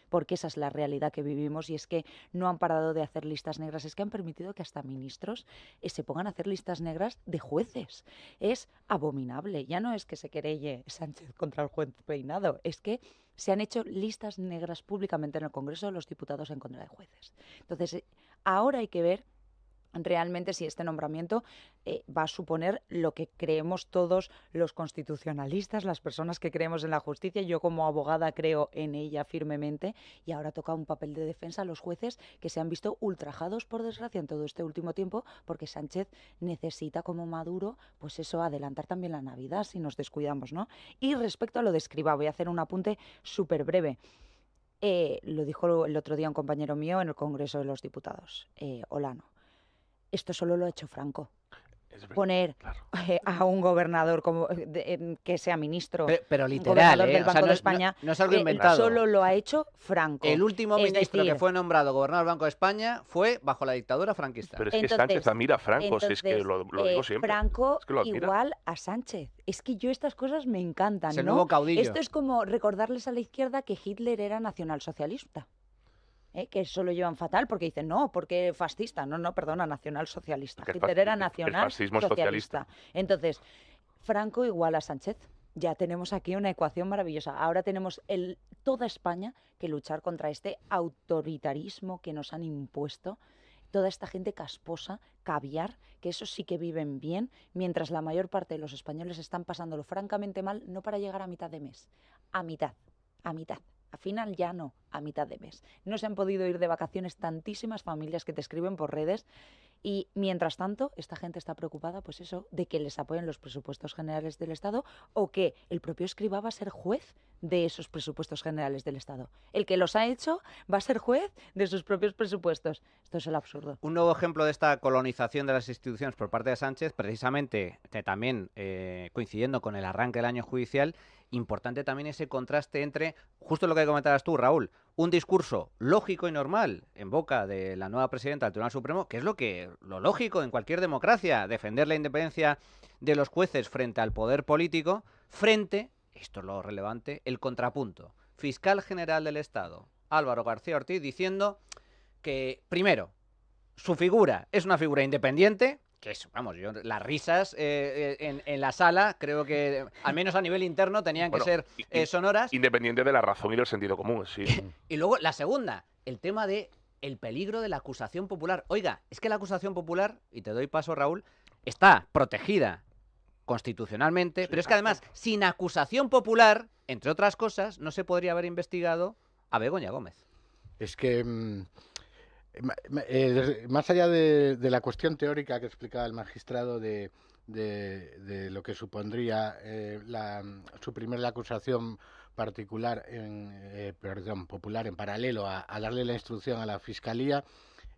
porque esa es la realidad que vivimos y es que no han parado de hacer listas negras, es que han permitido que hasta ministros se pongan a hacer listas negras de jueces. Es abominable, ya no es que se querelle Sánchez contra el juez Peinado, es que se han hecho listas negras públicamente en el Congreso de los Diputados en contra de jueces. Entonces, ahora hay que ver realmente si este nombramiento va a suponer lo que creemos todos los constitucionalistas, las personas que creemos en la justicia. Yo como abogada creo en ella firmemente y ahora toca un papel de defensa a los jueces que se han visto ultrajados, por desgracia, en todo este último tiempo, porque Sánchez necesita, como Maduro, pues eso, adelantar también la Navidad si nos descuidamos, ¿no? Y respecto a lo de Escrivá, voy a hacer un apunte súper breve. Lo dijo el otro día un compañero mío en el Congreso de los Diputados, Olano. Esto solo lo ha hecho Franco. Poner a un gobernador que sea ministro, pero literal, del Banco de España, no es algo inventado. Solo lo ha hecho Franco. El último ministro que fue nombrado gobernador del Banco de España fue bajo la dictadura franquista. Pero es que Sánchez admira a Franco, si es que lo digo siempre. Franco es que igual a Sánchez. Es que yo estas cosas me encantan, es el nuevo caudillo. Esto es como recordarles a la izquierda que Hitler era nacionalsocialista. Que eso lo llevan fatal porque dicen, no, porque fascista, perdona, nacionalsocialista. Hitler era nacionalsocialista. Entonces, Franco igual a Sánchez. Ya tenemos aquí una ecuación maravillosa. Ahora tenemos toda España que luchar contra este autoritarismo que nos han impuesto. Toda esta gente casposa, caviar, que esos sí que viven bien, mientras la mayor parte de los españoles están pasándolo francamente mal, no para llegar a mitad de mes, a mitad. A final ya no, a mitad de mes. No se han podido ir de vacaciones tantísimas familias que te escriben por redes y mientras tanto esta gente está preocupada, pues eso, de que les apoyen los presupuestos generales del Estado o que el propio Escrivá va a ser juez de esos presupuestos generales del Estado. El que los ha hecho va a ser juez de sus propios presupuestos. Esto es el absurdo. Un nuevo ejemplo de esta colonización de las instituciones por parte de Sánchez, precisamente también coincidiendo con el arranque del año judicial, importante también ese contraste entre, justo lo que comentabas tú, Raúl, un discurso lógico y normal en boca de la nueva presidenta del Tribunal Supremo, que es lo lógico en cualquier democracia, defender la independencia de los jueces frente al poder político, frente, esto es lo relevante, el contrapunto. Fiscal General del Estado, Álvaro García Ortiz, diciendo que, primero, su figura es una figura independiente, que es, vamos, yo las risas en la sala creo que, al menos a nivel interno, tenían que ser sonoras. Independiente de la razón y del sentido común, sí. Y luego, la segunda, el tema de el peligro de la acusación popular. Oiga, es que la acusación popular, y te doy paso, Raúl, está protegida constitucionalmente, pero es que además, sin acusación popular, entre otras cosas, no se podría haber investigado a Begoña Gómez. Es que, más allá de la cuestión teórica que explicaba el magistrado de lo que supondría suprimir la acusación particular, popular en paralelo a darle la instrucción a la Fiscalía,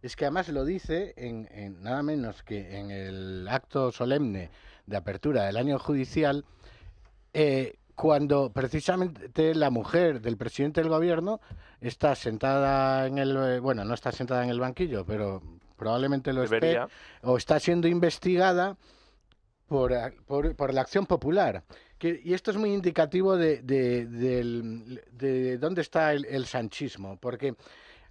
es que además lo dice en nada menos que en el acto solemne de apertura del año judicial, cuando precisamente la mujer del presidente del gobierno está sentada no está sentada en el banquillo, pero probablemente lo esté, o está siendo investigada por la acción popular. Y esto es muy indicativo de dónde está el sanchismo, porque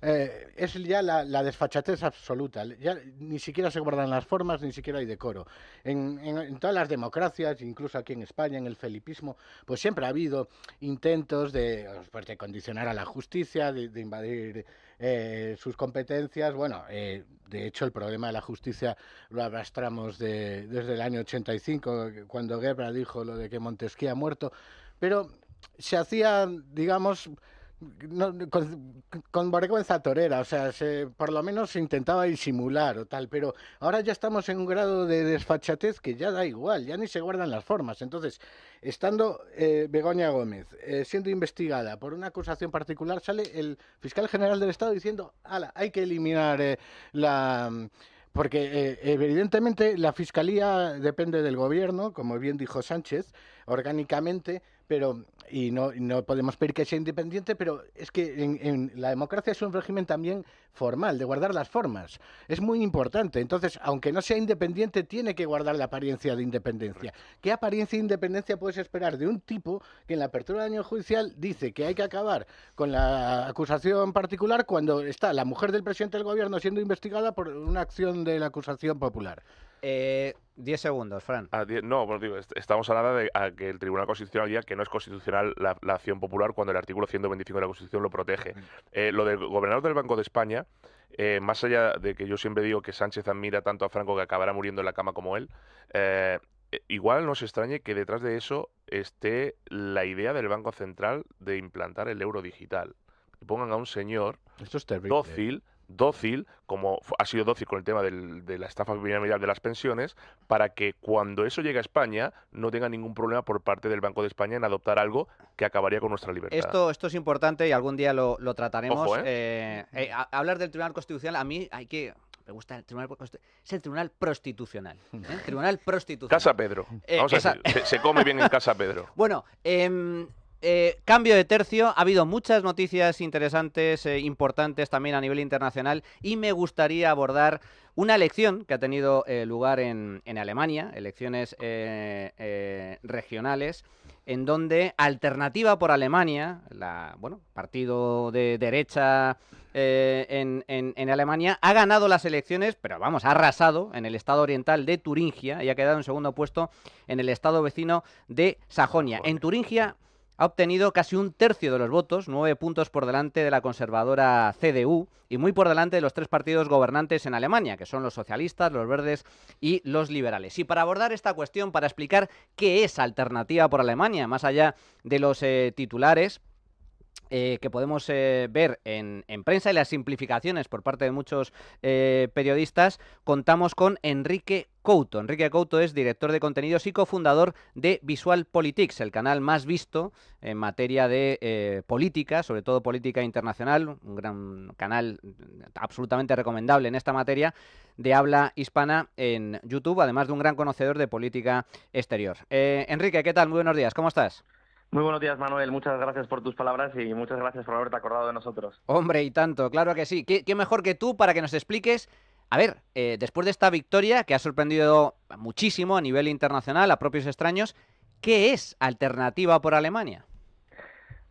es ya la desfachatez absoluta. Ya ni siquiera se guardan las formas, ni siquiera hay decoro. En todas las democracias, incluso aquí en España, en el felipismo, pues siempre ha habido intentos de condicionar a la justicia, de invadir sus competencias. Bueno, de hecho, el problema de la justicia lo arrastramos desde el año 85, cuando Guerra dijo lo de que Montesquieu ha muerto, pero se hacía, digamos, con vergüenza torera, o sea, por lo menos se intentaba disimular o tal, pero ahora ya estamos en un grado de desfachatez que ya da igual, ya ni se guardan las formas. Entonces, estando Begoña Gómez siendo investigada por una acusación particular, sale el fiscal general del Estado diciendo, ¡hala!, hay que eliminar porque evidentemente la Fiscalía depende del Gobierno, como bien dijo Sánchez, orgánicamente, y no podemos pedir que sea independiente, pero es que en la democracia es un régimen también formal, de guardar las formas. Es muy importante. Entonces, aunque no sea independiente, tiene que guardar la apariencia de independencia. ¿Qué apariencia de independencia puedes esperar de un tipo que en la apertura del año judicial dice que hay que acabar con la acusación particular cuando está la mujer del presidente del gobierno siendo investigada por una acción de la acusación popular? 10 segundos, Fran. No, bueno, digo, estamos hablando de que el Tribunal Constitucional diga que no es constitucional la acción popular cuando el artículo 125 de la Constitución lo protege. Lo del gobernador del Banco de España, más allá de que yo siempre digo que Sánchez admira tanto a Franco que acabará muriendo en la cama como él, igual no se extrañe que detrás de eso esté la idea del Banco Central de implantar el euro digital. Que pongan a un señor dócil, como ha sido dócil con el tema de la estafa piramidal de las pensiones, para que cuando eso llegue a España no tenga ningún problema por parte del Banco de España en adoptar algo que acabaría con nuestra libertad. Esto es importante y algún día lo trataremos. Ojo, hablar del Tribunal Constitucional, a mí me gusta el Tribunal Constitucional. Es el Tribunal Prostitucional. Tribunal Prostitucional. Casa Pedro. Vamos a decir, se come bien en Casa Pedro. Bueno, cambio de tercio, ha habido muchas noticias interesantes, importantes también a nivel internacional, y me gustaría abordar una elección que ha tenido lugar en Alemania, elecciones regionales, en donde Alternativa por Alemania, partido de derecha en Alemania, ha ganado las elecciones, pero vamos, ha arrasado en el estado oriental de Turingia y ha quedado en segundo puesto en el estado vecino de Sajonia. En Turingia ha obtenido casi un tercio de los votos, 9 puntos por delante de la conservadora CDU y muy por delante de los 3 partidos gobernantes en Alemania, que son los socialistas, los verdes y los liberales. Y para abordar esta cuestión, para explicar qué es Alternativa por Alemania, más allá de los titulares que podemos ver en prensa y las simplificaciones por parte de muchos periodistas, contamos con Enrique Couto. Enrique Couto es director de contenidos y cofundador de Visual Politics, el canal más visto en materia de política, sobre todo política internacional, un gran canal absolutamente recomendable en esta materia de habla hispana en YouTube, además de un gran conocedor de política exterior. Enrique, ¿qué tal? Muy buenos días, ¿cómo estás? Muy buenos días, Manuel. Muchas gracias por tus palabras y muchas gracias por haberte acordado de nosotros. Hombre, y tanto, claro que sí. ¿Qué mejor que tú para que nos expliques? A ver, después de esta victoria que ha sorprendido muchísimo a nivel internacional, a propios extraños, ¿qué es Alternativa por Alemania?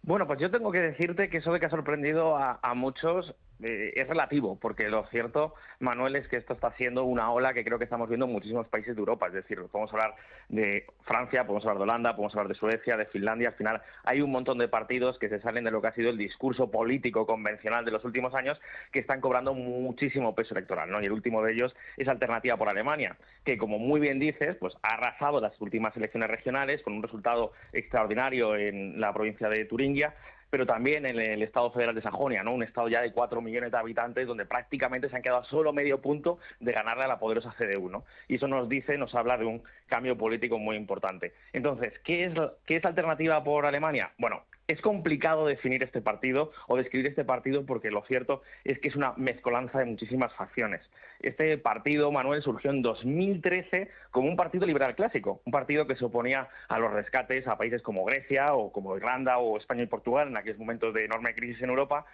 Bueno, pues yo tengo que decirte que eso de que ha sorprendido a muchos es relativo, porque lo cierto, Manuel, es que esto está siendo una ola que creo que estamos viendo en muchísimos países de Europa. Es decir, podemos hablar de Francia, podemos hablar de Holanda, podemos hablar de Suecia, de Finlandia. Al final hay un montón de partidos que se salen de lo que ha sido el discurso político convencional de los últimos años, que están cobrando muchísimo peso electoral, ¿no? Y el último de ellos es Alternativa por Alemania, que, como muy bien dices, pues ha arrasado las últimas elecciones regionales con un resultado extraordinario en la provincia de Turingia, pero también en el Estado Federal de Sajonia, ¿no? Un estado ya de 4 millones de habitantes, donde prácticamente se han quedado a solo medio punto de ganarle a la poderosa CDU, ¿no? Y eso nos habla de un cambio político muy importante. Entonces, ¿qué es Alternativa por Alemania? Bueno, es complicado definir este partido o describir este partido, porque lo cierto es que es una mezcolanza de muchísimas facciones. Este partido, Manuel, surgió en 2013 como un partido liberal clásico, un partido que se oponía a los rescates a países como Grecia o como Irlanda o España y Portugal en aquellos momentos de enorme crisis en Europa,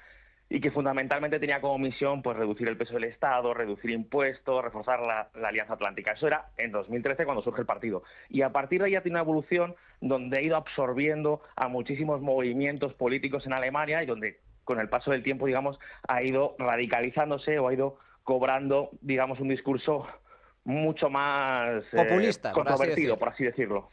y que fundamentalmente tenía como misión pues reducir el peso del Estado, reducir impuestos, reforzar la Alianza Atlántica. Eso era en 2013 cuando surge el partido. Y a partir de ahí ha tenido una evolución donde ha ido absorbiendo a muchísimos movimientos políticos en Alemania y donde con el paso del tiempo, digamos, ha ido radicalizándose o ha ido cobrando, digamos, un discurso mucho más populista, controvertido, por así decirlo.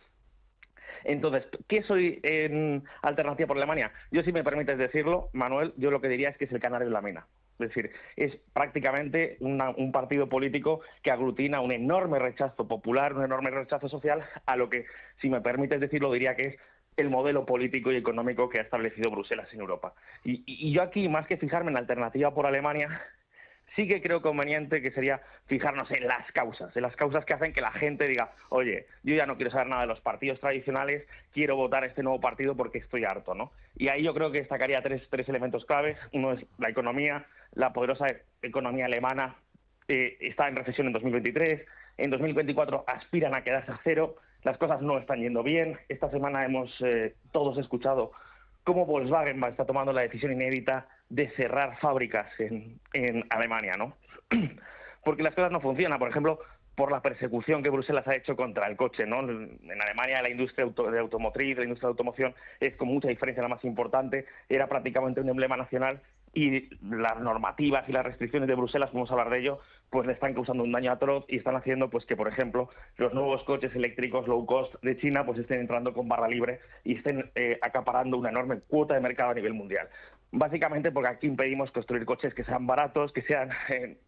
Entonces, ¿qué soy en Alternativa por Alemania? Yo, si me permites decirlo, Manuel, yo lo que diría es que es el canario de la mena. Es decir, es prácticamente un partido político que aglutina un enorme rechazo popular, un enorme rechazo social a lo que, si me permites decirlo, diría que es el modelo político y económico que ha establecido Bruselas en Europa. Y yo aquí, más que fijarme en Alternativa por Alemania, sí que creo conveniente que sería fijarnos en las causas que hacen que la gente diga, oye, yo ya no quiero saber nada de los partidos tradicionales, quiero votar a este nuevo partido porque estoy harto, ¿no? Y ahí yo creo que destacaría tres elementos claves. Uno es la economía. La poderosa economía alemana está en recesión en 2023, en 2024 aspiran a quedarse a cero, las cosas no están yendo bien. Esta semana hemos todos escuchado cómo Volkswagen está tomando la decisión inédita de cerrar fábricas en Alemania, ¿no? Porque las cosas no funcionan. Por ejemplo, por la persecución que Bruselas ha hecho contra el coche, ¿no? En Alemania la industria de automotriz, la industria de automoción es con mucha diferencia la más importante, era prácticamente un emblema nacional, y las normativas y las restricciones de Bruselas, vamos a hablar de ello, pues le están causando un daño atroz y están haciendo pues que, por ejemplo, los nuevos coches eléctricos low cost de China pues estén entrando con barra libre y estén acaparando una enorme cuota de mercado a nivel mundial. Básicamente porque aquí impedimos construir coches que sean baratos, que sean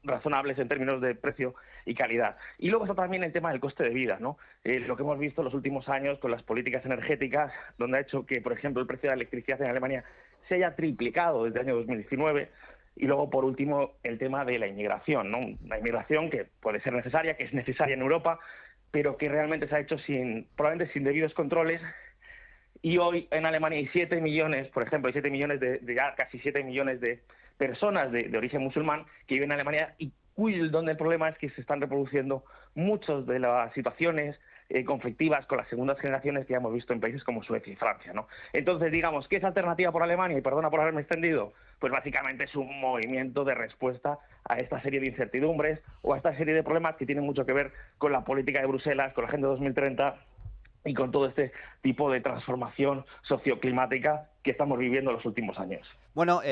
razonables en términos de precio y calidad. Y luego está también el tema del coste de vida, ¿no? Lo que hemos visto en los últimos años con las políticas energéticas, donde ha hecho que, por ejemplo, el precio de la electricidad en Alemania se haya triplicado desde el año 2019. Y luego, por último, el tema de la inmigración, ¿no? La inmigración que puede ser necesaria, que es necesaria en Europa, pero que realmente se ha hecho probablemente sin debidos controles. Y hoy en Alemania hay 7 millones, por ejemplo, hay 7 millones ya casi 7 millones de personas de origen musulmán que viven en Alemania, y donde el problema es que se están reproduciendo muchas de las situaciones conflictivas con las segundas generaciones que ya hemos visto en países como Suecia y Francia, ¿no? Entonces, digamos, ¿qué es Alternativa por Alemania? Y perdona por haberme extendido. Pues básicamente es un movimiento de respuesta a esta serie de incertidumbres o a esta serie de problemas que tienen mucho que ver con la política de Bruselas, con la Agenda 2030 y con todo este tipo de transformación socioclimática que estamos viviendo en los últimos años. Bueno,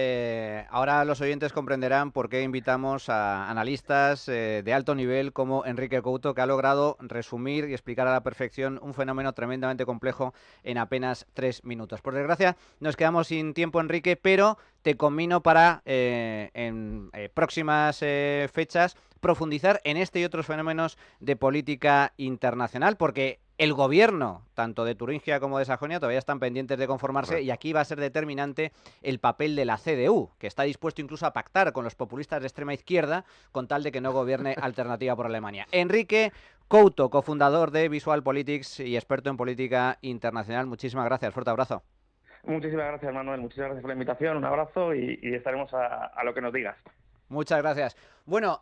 ahora los oyentes comprenderán por qué invitamos a analistas de alto nivel como Enrique Couto, que ha logrado resumir y explicar a la perfección un fenómeno tremendamente complejo en apenas 3 minutos. Por desgracia, nos quedamos sin tiempo, Enrique, pero te conmino para en próximas fechas profundizar en este y otros fenómenos de política internacional, porque el gobierno, tanto de Turingia como de Sajonia, todavía están pendientes de conformarse, y aquí va a ser determinante el papel de la CDU, que está dispuesto incluso a pactar con los populistas de extrema izquierda con tal de que no gobierne Alternativa por Alemania. Enrique Couto, cofundador de Visual Politics y experto en política internacional, muchísimas gracias, fuerte abrazo. Muchísimas gracias, Manuel, muchísimas gracias por la invitación, un abrazo y estaremos a lo que nos digas. Muchas gracias. Bueno,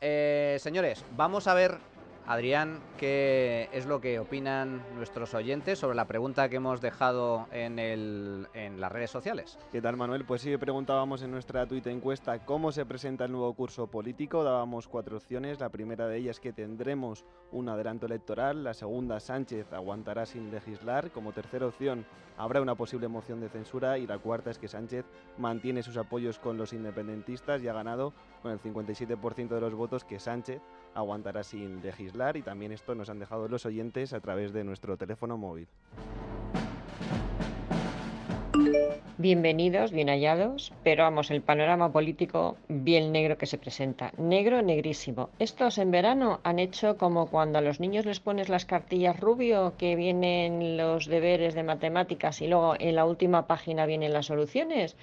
señores, vamos a ver Adrián, ¿qué es lo que opinan nuestros oyentes sobre la pregunta que hemos dejado en las redes sociales? ¿Qué tal, Manuel? Pues sí, preguntábamos en nuestra Twitter encuesta cómo se presenta el nuevo curso político. Dábamos 4 opciones. La primera de ellas es que tendremos un adelanto electoral. La segunda, Sánchez aguantará sin legislar. Como tercera opción, habrá una posible moción de censura. Y la cuarta es que Sánchez mantiene sus apoyos con los independentistas y ha ganado con el 57% de los votos que Sánchez aguantará sin legislar. Y también esto nos han dejado los oyentes a través de nuestro teléfono móvil. Bienvenidos, bien hallados, pero vamos, el panorama político bien negro que se presenta, negro, negrísimo. Estos en verano han hecho como cuando a los niños les pones las cartillas rubio, que vienen los deberes de matemáticas y luego en la última página vienen las soluciones.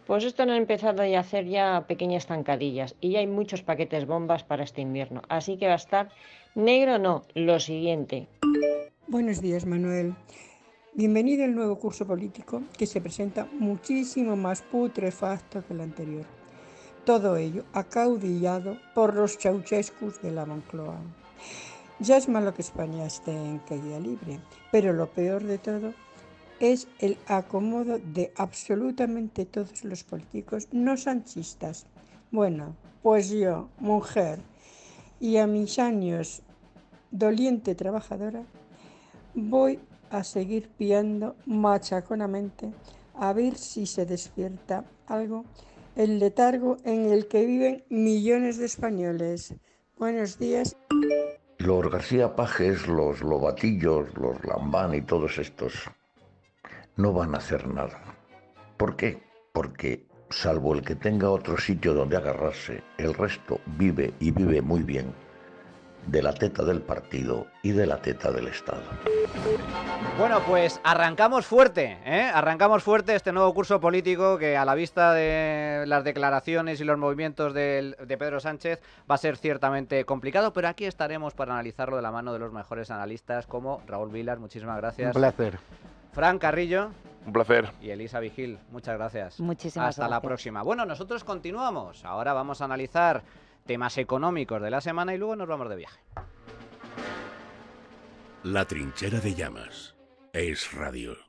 Pues esto han empezado a hacer ya pequeñas zancadillas y ya hay muchos paquetes bombas para este invierno, así que va a estar negro no, lo siguiente. Buenos días, Manuel. Bienvenido al nuevo curso político que se presenta muchísimo más putrefacto que el anterior. Todo ello acaudillado por los Ceausescus de la Moncloa. Ya es malo que España esté en caída libre, pero lo peor de todo es el acomodo de absolutamente todos los políticos no sanchistas. Bueno, pues yo, mujer, y a mis años doliente trabajadora, voy a seguir piando machaconamente a ver si se despierta algo el letargo en el que viven millones de españoles. Buenos días. Los García Pajes, los Lobatillos, los Lambán y todos estos no van a hacer nada. ¿Por qué? Porque salvo el que tenga otro sitio donde agarrarse, el resto vive y vive muy bien de la teta del partido y de la teta del Estado. Bueno, pues arrancamos fuerte, arrancamos fuerte este nuevo curso político que a la vista de las declaraciones y los movimientos de Pedro Sánchez va a ser ciertamente complicado, pero aquí estaremos para analizarlo de la mano de los mejores analistas como Raúl Vilar, muchísimas gracias. Un placer. Fran Carrillo. Un placer. Y Elisa Vigil, muchas gracias. Muchísimas Hasta la próxima. Bueno, nosotros continuamos. Ahora vamos a analizar temas económicos de la semana y luego nos vamos de viaje. La trinchera de llamas es radio.